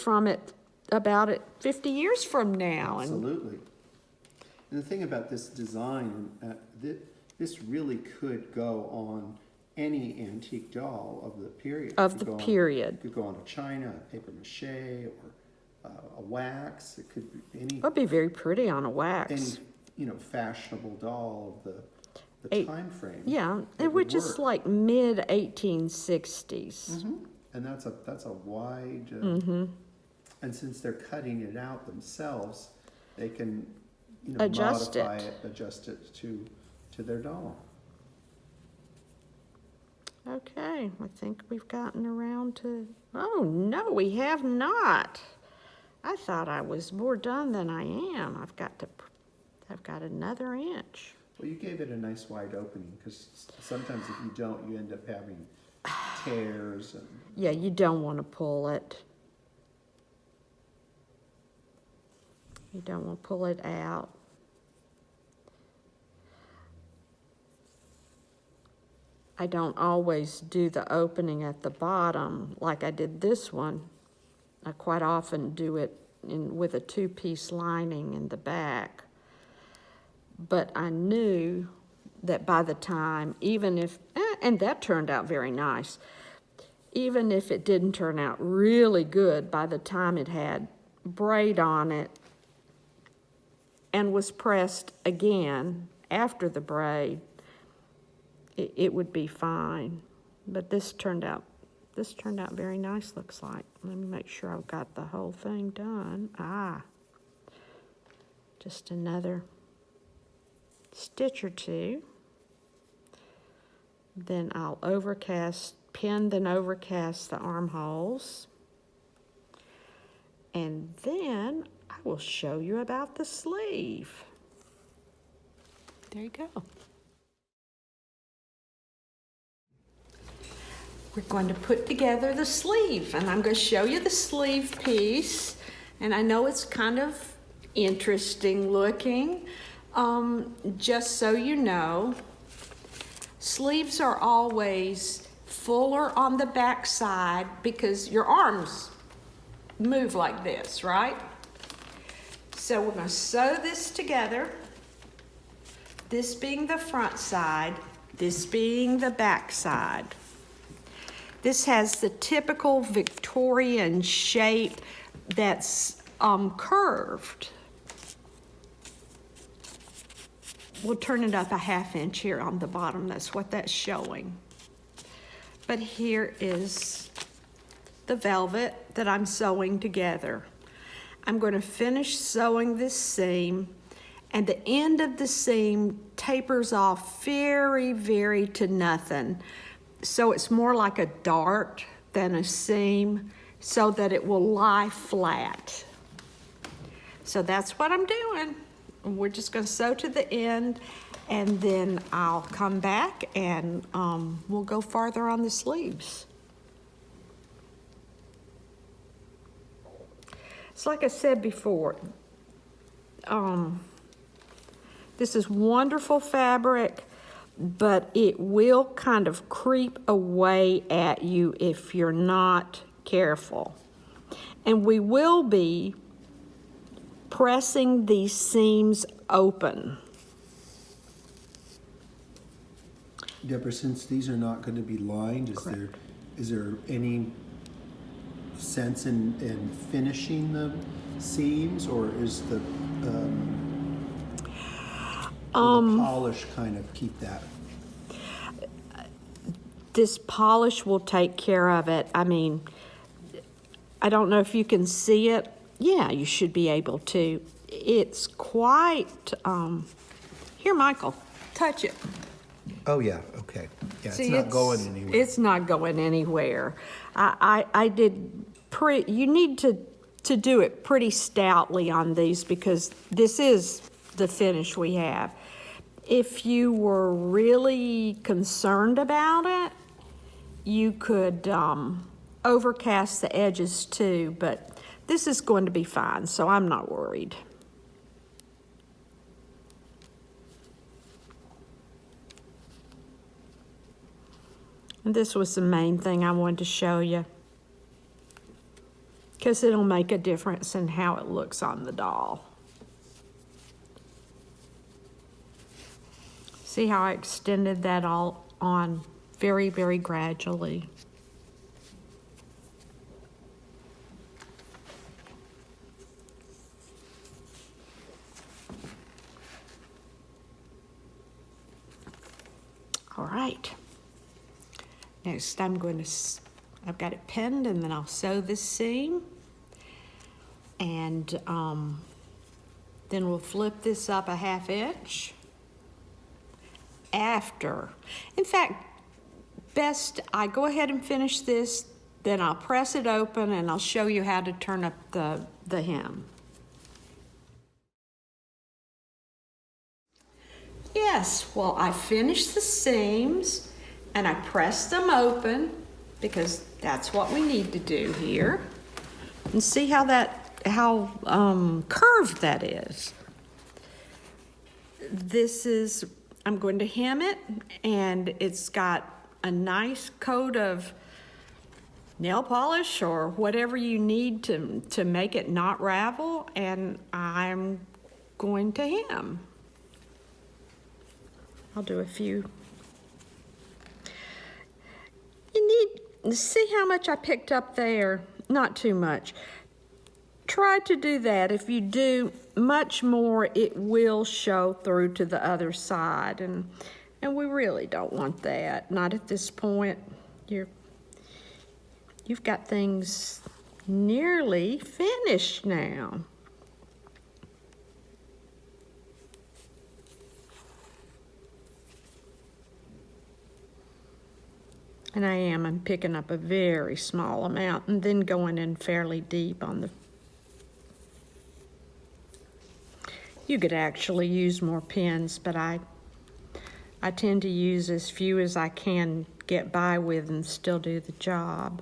about it 50 years from now. Absolutely. And the thing about this design, this really could go on any antique doll of the period. It could go on a china, a paper mache, or a wax. It could be any. It would be very pretty on a wax. Any, fashionable doll of the time frame. Yeah, which is like mid 1860s. Mm-hmm. And that's a wide. And since they're cutting it out themselves, they can Adjust it to their doll. Okay, I think we've gotten around to, oh no, we have not. I thought I was more done than I am. I've got another inch. Well, you gave it a nice wide opening, because sometimes if you don't, you end up having tears. Yeah, you don't want to pull it. You don't want to pull it out. I don't always do the opening at the bottom like I did this one. I quite often do it with a two-piece lining in the back. But I knew that by the time, even if, and that turned out very nice, even if it didn't turn out really good, by the time it had braid on it and was pressed again after the braid, it would be fine. But this turned out very nice, looks like. Let me make sure I've got the whole thing done. Just another stitch or two. Then I'll pin, then overcast the armholes. And then I will show you about the sleeve. There you go. We're going to put together the sleeve, and I'm going to show you the sleeve piece. And I know it's kind of interesting looking. Just so you know, sleeves are always fuller on the back side because your arms move like this, right? So we're going to sew this together, this being the front side, this being the back side. This has the typical Victorian shape that's curved. We'll turn it up a ½ inch here on the bottom. That's what that's showing. But here is the velvet that I'm sewing together. I'm going to finish sewing this seam, and the end of the seam tapers off very, very to nothing. So it's more like a dart than a seam, so that it will lie flat. So that's what I'm doing. We're just going to sew to the end, and then I'll come back and we'll go farther on the sleeves. It's like I said before, this is wonderful fabric, but it will kind of creep away at you if you're not careful. And we will be pressing these seams open. Deborah, since these are not going to be lined, is there any sense in finishing the seams, or is the will the polish kind of keep that? This polish will take care of it. I mean, I don't know if you can see it. Yeah, you should be able to. It's quite, here, Michael, touch it. Oh, yeah, okay. Yeah, See, it's not going anywhere. It's not going anywhere. I did you need to do it pretty stoutly on these because this is the finish we have. If you were really concerned about it, you could overcast the edges too, but this is going to be fine, so I'm not worried. And this was the main thing I wanted to show you, because it'll make a difference in how it looks on the doll. See how I extended that all on very, very gradually. All right. Next, I've got it pinned, and then I'll sew this seam. And then we'll flip this up a 1/2 inch. In fact, best I go ahead and finish this, then I'll press it open and I'll show you how to turn up the hem. Yes, well, I finished the seams and I pressed them open because that's what we need to do here. And see how curved that is. I'm going to hem it, and it's got a nice coat of nail polish or whatever you need to make it not ravel, and I'm going to hem. I'll do a few. You need to see how much I picked up there. Not too much. Try to do that. If you do much more, it will show through to the other side, and we really don't want that. Not at this point. You've got things nearly finished now. And I'm picking up a very small amount and then going in fairly deep on the. You could actually use more pins, but I tend to use as few as I can get by with and still do the job.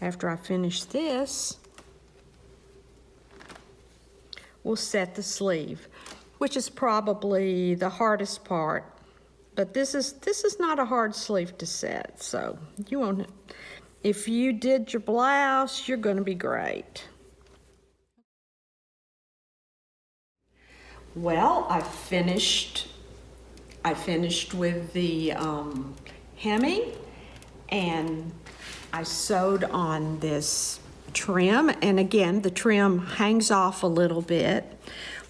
After I finish this, we'll set the sleeve, which is probably the hardest part. But this is not a hard sleeve to set, so you won't. If you did your blouse, you're going to be great. Well, I finished with the hemming, and I sewed on this trim, and again, the trim hangs off a little bit.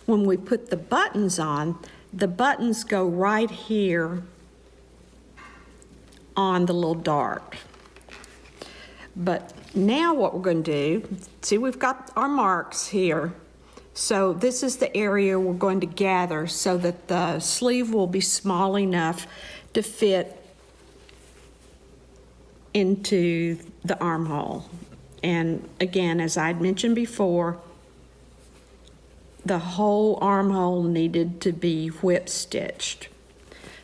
When we put the buttons on, the buttons go right here on the little dart. But now what we're going to do, see, we've got our marks here. So this is the area we're going to gather so that the sleeve will be small enough to fit into the armhole. And again, as I'd mentioned before, the whole armhole needed to be whip stitched.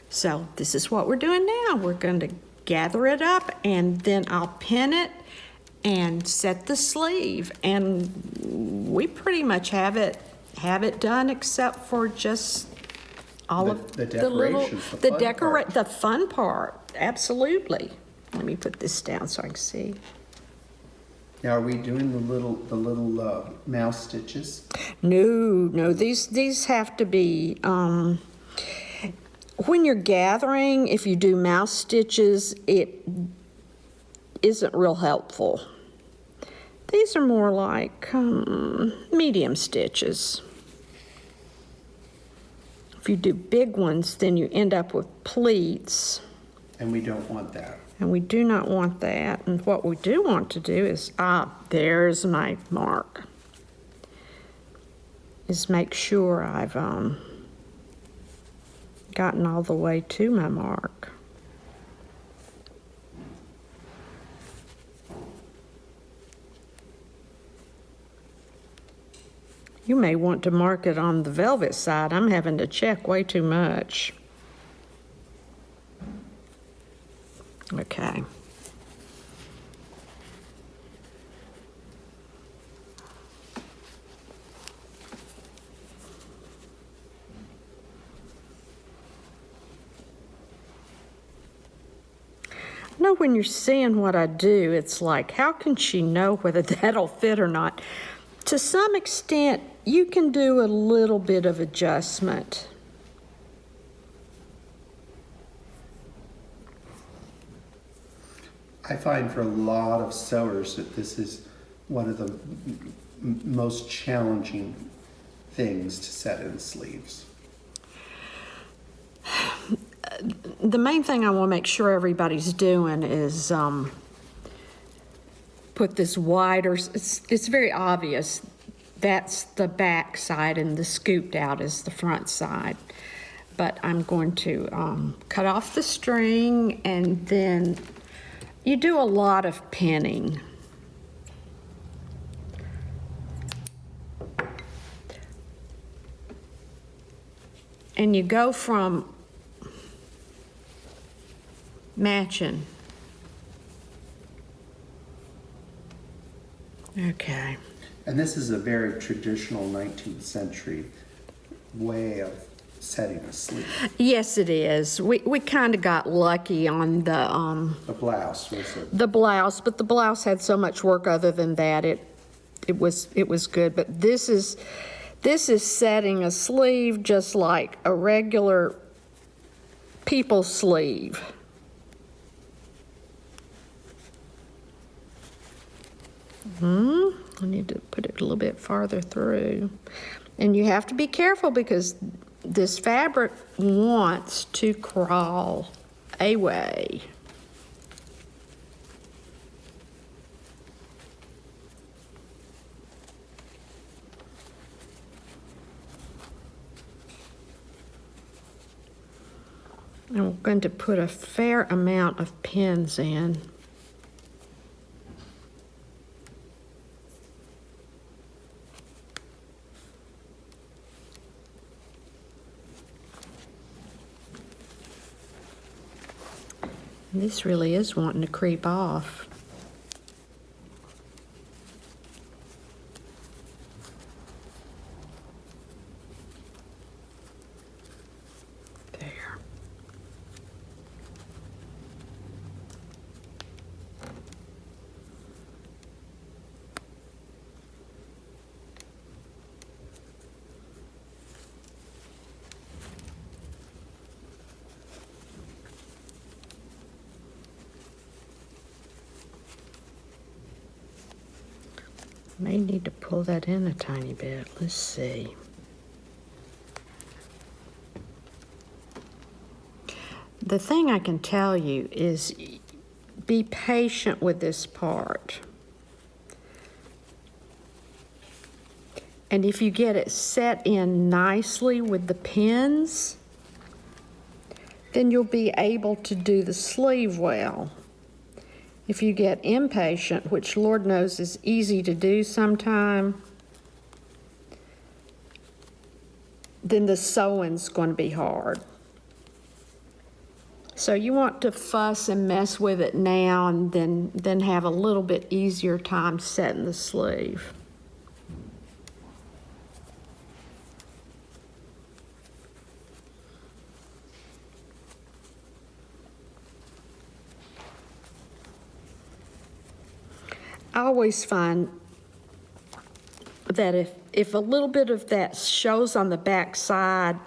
So this is what we're doing now. We're going to gather it up, and then I'll pin it, and set the sleeve, and we pretty much have it done, except for just all of The the little decorations, the fun part. the fun part. Absolutely. Let me put this down so I can see. Now, are we doing the little mouse stitches? No, these have to be, when you're gathering, if you do mouse stitches, it isn't real helpful. These are more like medium stitches. If you do big ones, then you end up with pleats. And we don't want that. And we do not want that. And what we do want to do is, there's my mark, is make sure I've gotten all the way to my mark. You may want to mark it on the velvet side. I'm having to check way too much. Okay. I know when you're seeing what I do, it's like, how can she know whether that'll fit or not? To some extent, you can do a little bit of adjustment. I find for a lot of sewers that this is one of the most challenging things to set in sleeves. The main thing I want to make sure everybody's doing is put this wider, it's very obvious. That's the back side and the scooped out is the front side. But I'm going to cut off the string, and then you do a lot of pinning. And you go from matching. Okay. And this is a very traditional 19th century way of setting a sleeve. Yes, it is. We kind of got lucky on The blouse was it? the blouse, but the blouse had so much work other than that. It was good. But this is setting a sleeve just like a regular people's sleeve. I need to put it a little bit farther through. And you have to be careful because this fabric wants to crawl away. And we're going to put a fair amount of pins in. This really is wanting to creep off. There. May need to pull that in a tiny bit. Let's see. The thing I can tell you is be patient with this part. And if you get it set in nicely with the pins, then you'll be able to do the sleeve well. If you get impatient, which Lord knows is easy to do sometime, then the sewing's going to be hard. So you want to fuss and mess with it now and then have a little bit easier time setting the sleeve. I always find that if a little bit of that shows on the back side,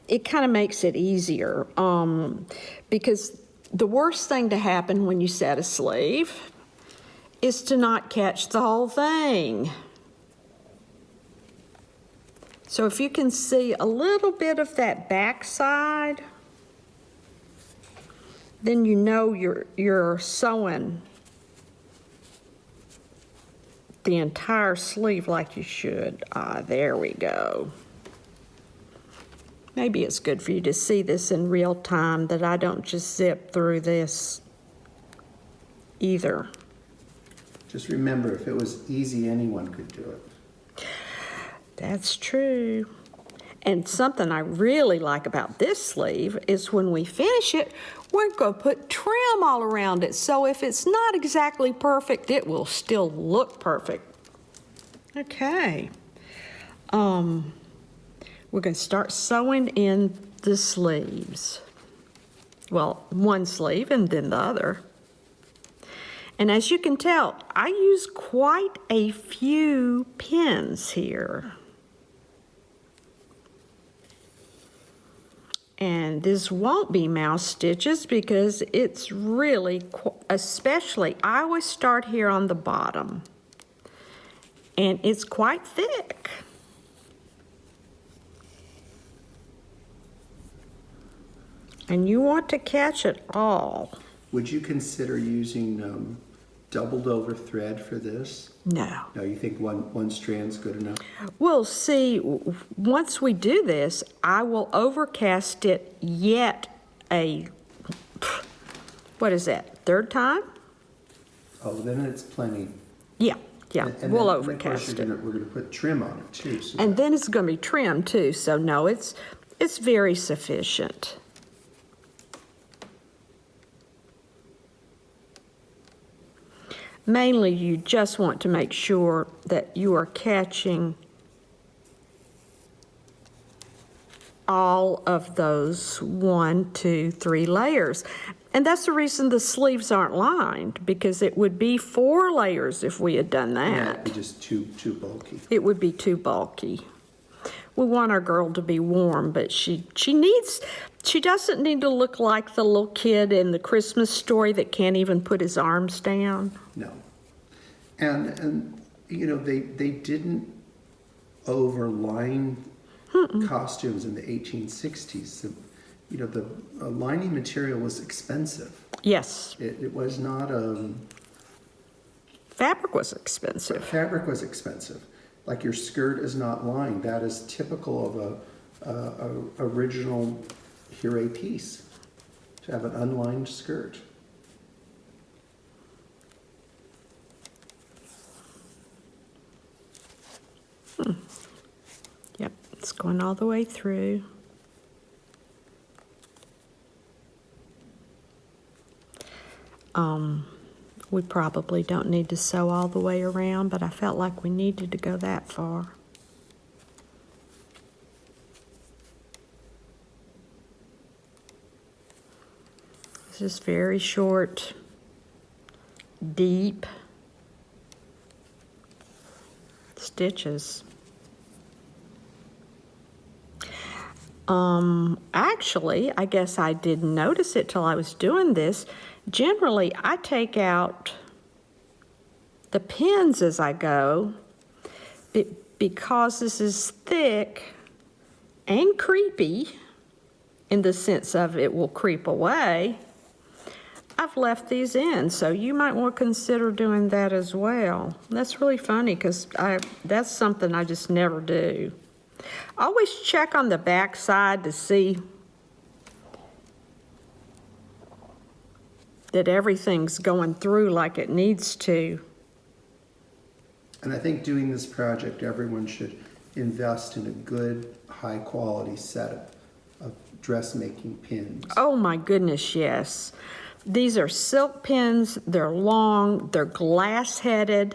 it kind of makes it easier, because the worst thing to happen when you set a sleeve is to not catch the whole thing. So if you can see a little bit of that back side, then you know you're sewing the entire sleeve like you should. There we go. Maybe it's good for you to see this in real time, that I don't just zip through this either. Just remember, if it was easy, anyone could do it. That's true. And something I really like about this sleeve is when we finish it, we're going to put trim all around it. So if it's not exactly perfect, it will still look perfect. Okay. We're going to start sewing in the sleeves. Well, one sleeve and then the other. And as you can tell, I use quite a few pins here. And this won't be mouse stitches because it's really, especially, I always start here on the bottom. And it's quite thick. And you want to catch it all. Would you consider using doubled over thread for this? No. No, you think one strand's good enough? We'll see, once we do this, I will overcast it yet what is that, third time? Oh, then it's plenty. Yeah, And we'll then, overcast of course, we're going to put trim on it too. So And then it's going to be trimmed too, so no, it's very sufficient. Mainly, you just want to make sure that you are catching all of those 1, 2, 3 layers. And that's the reason the sleeves aren't lined, because it would be 4 layers if we had done that. that'd be just too bulky. It would be too bulky. We want our girl to be warm, but she doesn't need to look like the little kid in the Christmas Story that can't even put his arms down. No. And you know, they didn't overline costumes in the 1860s. You know, the lining material was expensive. Yes. It was not Fabric was expensive. fabric was expensive. Like your skirt is not lined. That is typical of a original Here piece, to have an unlined skirt. Yep, it's going all the way through. We probably don't need to sew all the way around, but I felt like we needed to go that far. This is very short, deep stitches. Actually, I guess I didn't notice it till I was doing this. Generally, I take out the pins as I go because this is thick and creepy in the sense of it will creep away. I've left these in, so you might want to consider doing that as well. That's really funny because that's something I just never do. Always check on the back side to see that everything's going through like it needs to. And I think doing this project, everyone should invest in a good, high-quality setup. dressmaking pins. Oh my goodness, yes. These are silk pins. They're long. They're glass-headed.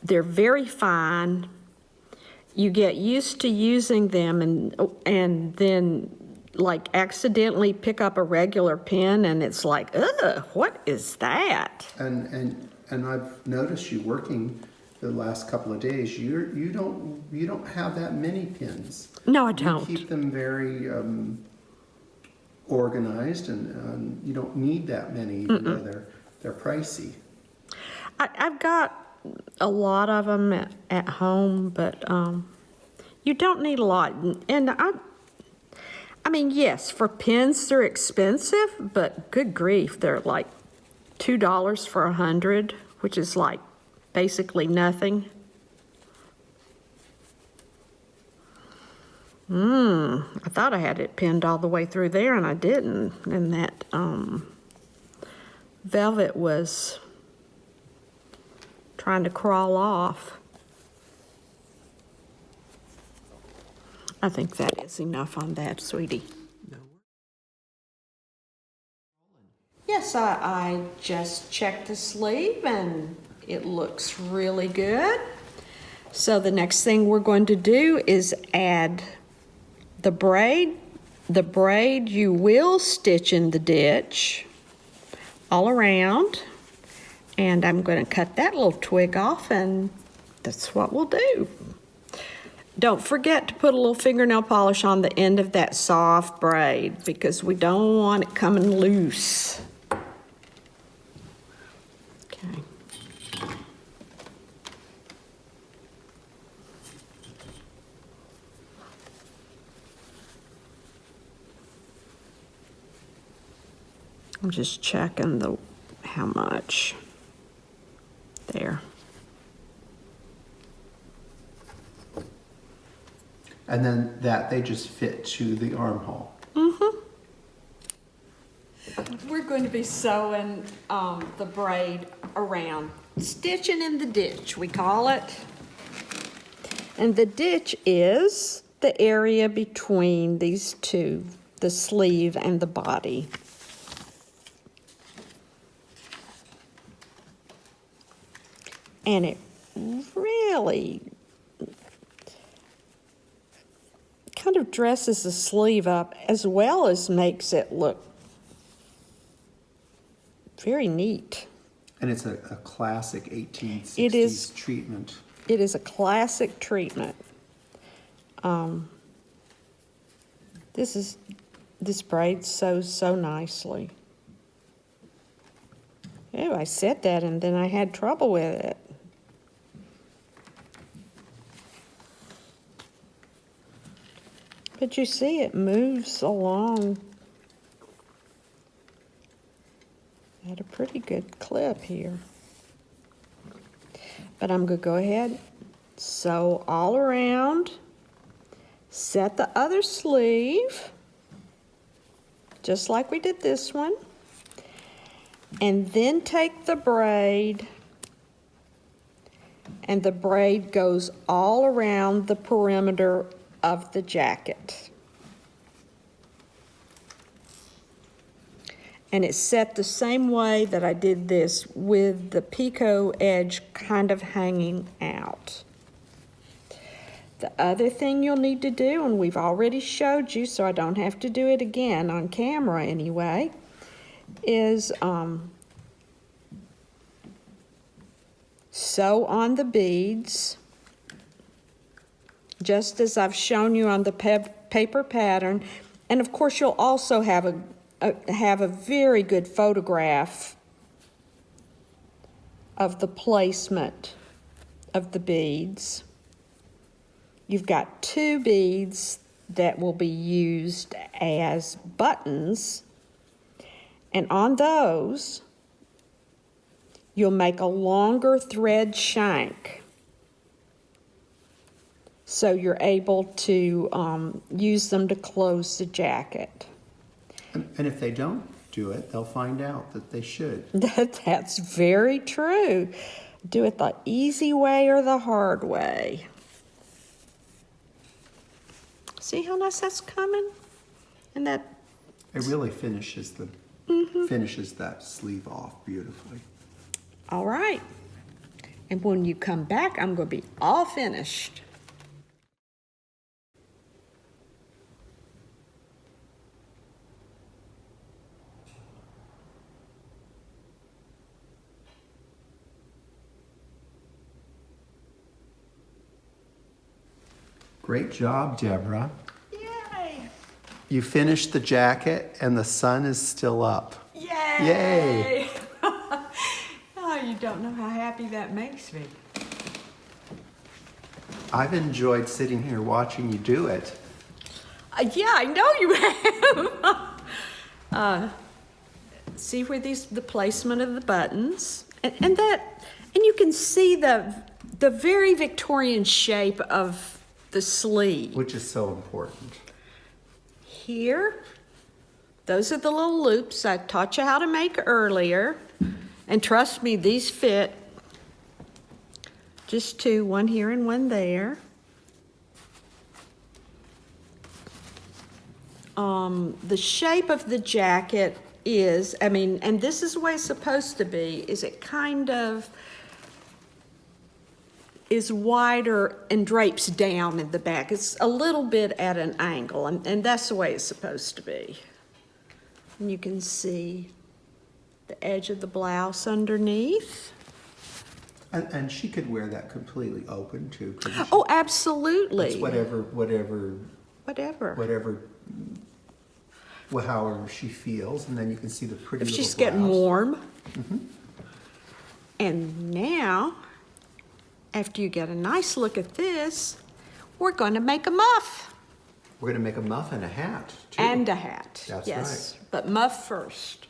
They're very fine. You get used to using them and then like accidentally pick up a regular pin and it's like, ugh, what is that? And I've noticed you working the last couple of days. You don't have that many pins. No, I don't. You keep them very organized, and you don't need that many, even though they're pricey. I've got a lot of them at home, but you don't need a lot. And I mean, yes, for pins they're expensive, but good grief, they're like $2 for 100, which is like basically nothing. I thought I had it pinned all the way through there, and I didn't. And that velvet was trying to crawl off. I think that is enough on that, sweetie. No. Yes, I just checked the sleeve and it looks really good. So the next thing we're going to do is add the braid. The braid you will stitch in the ditch all around. And I'm going to cut that little twig off, and that's what we'll do. Don't forget to put a little fingernail polish on the end of that soft braid because we don't want it coming loose. Okay. I'm just checking how much. There. And then they just fit to the armhole. We're going to be sewing the braid around, stitching in the ditch, we call it. And the ditch is the area between these two, the sleeve and the body. And it really kind of dresses the sleeve up as well as makes it look very neat. And it's a classic 1860s treatment. It is a classic treatment. This braid sews so nicely. Oh, I said that and then I had trouble with it. But you see, it moves along at a pretty good clip here. But I'm going to go ahead, sew all around, set the other sleeve, just like we did this one, and then take the braid, and the braid goes all around the perimeter of the jacket. And it's set the same way that I did this, with the picot edge kind of hanging out. The other thing you'll need to do, and we've already showed you so I don't have to do it again on camera anyway, is sew on the beads, just as I've shown you on the paper pattern. And of course you'll also have a very good photograph of the placement of the beads. You've got 2 beads that will be used as buttons, and on those you'll make a longer thread shank. So you're able to use them to close the jacket. And if they don't do it, they'll find out that they should. That's very true. Do it the easy way or the hard way. See how nice that's coming? And that, It really finishes finishes that sleeve off beautifully. all right. And when you come back, I'm gonna be all finished. Great job, Deborah. Yay! You finished the jacket and the sun is still up. Yay! Yay! Oh, you don't know how happy that makes me. I've enjoyed sitting here watching you do it. Yeah, I know you have. See where the placement of the buttons, and you can see the very Victorian shape of the sleeve. Which is so important. Here, those are the little loops I taught you how to make earlier. And trust me, these fit. Just two, one here and one there. The shape of the jacket is, and this is the way it's supposed to be, is it kind of is wider and drapes down in the back. It's a little bit at an angle, and that's the way it's supposed to be. And you can see the edge of the blouse underneath. And she could wear that completely open too, couldn't she? Oh, absolutely. It's whatever, well, however she feels, and then you can see the pretty If little she's getting blouse. warm. And now, after you get a nice look at this, we're going to make a muff. We're going to make a muff and a hat, too. And a hat. That's yes. But muff first.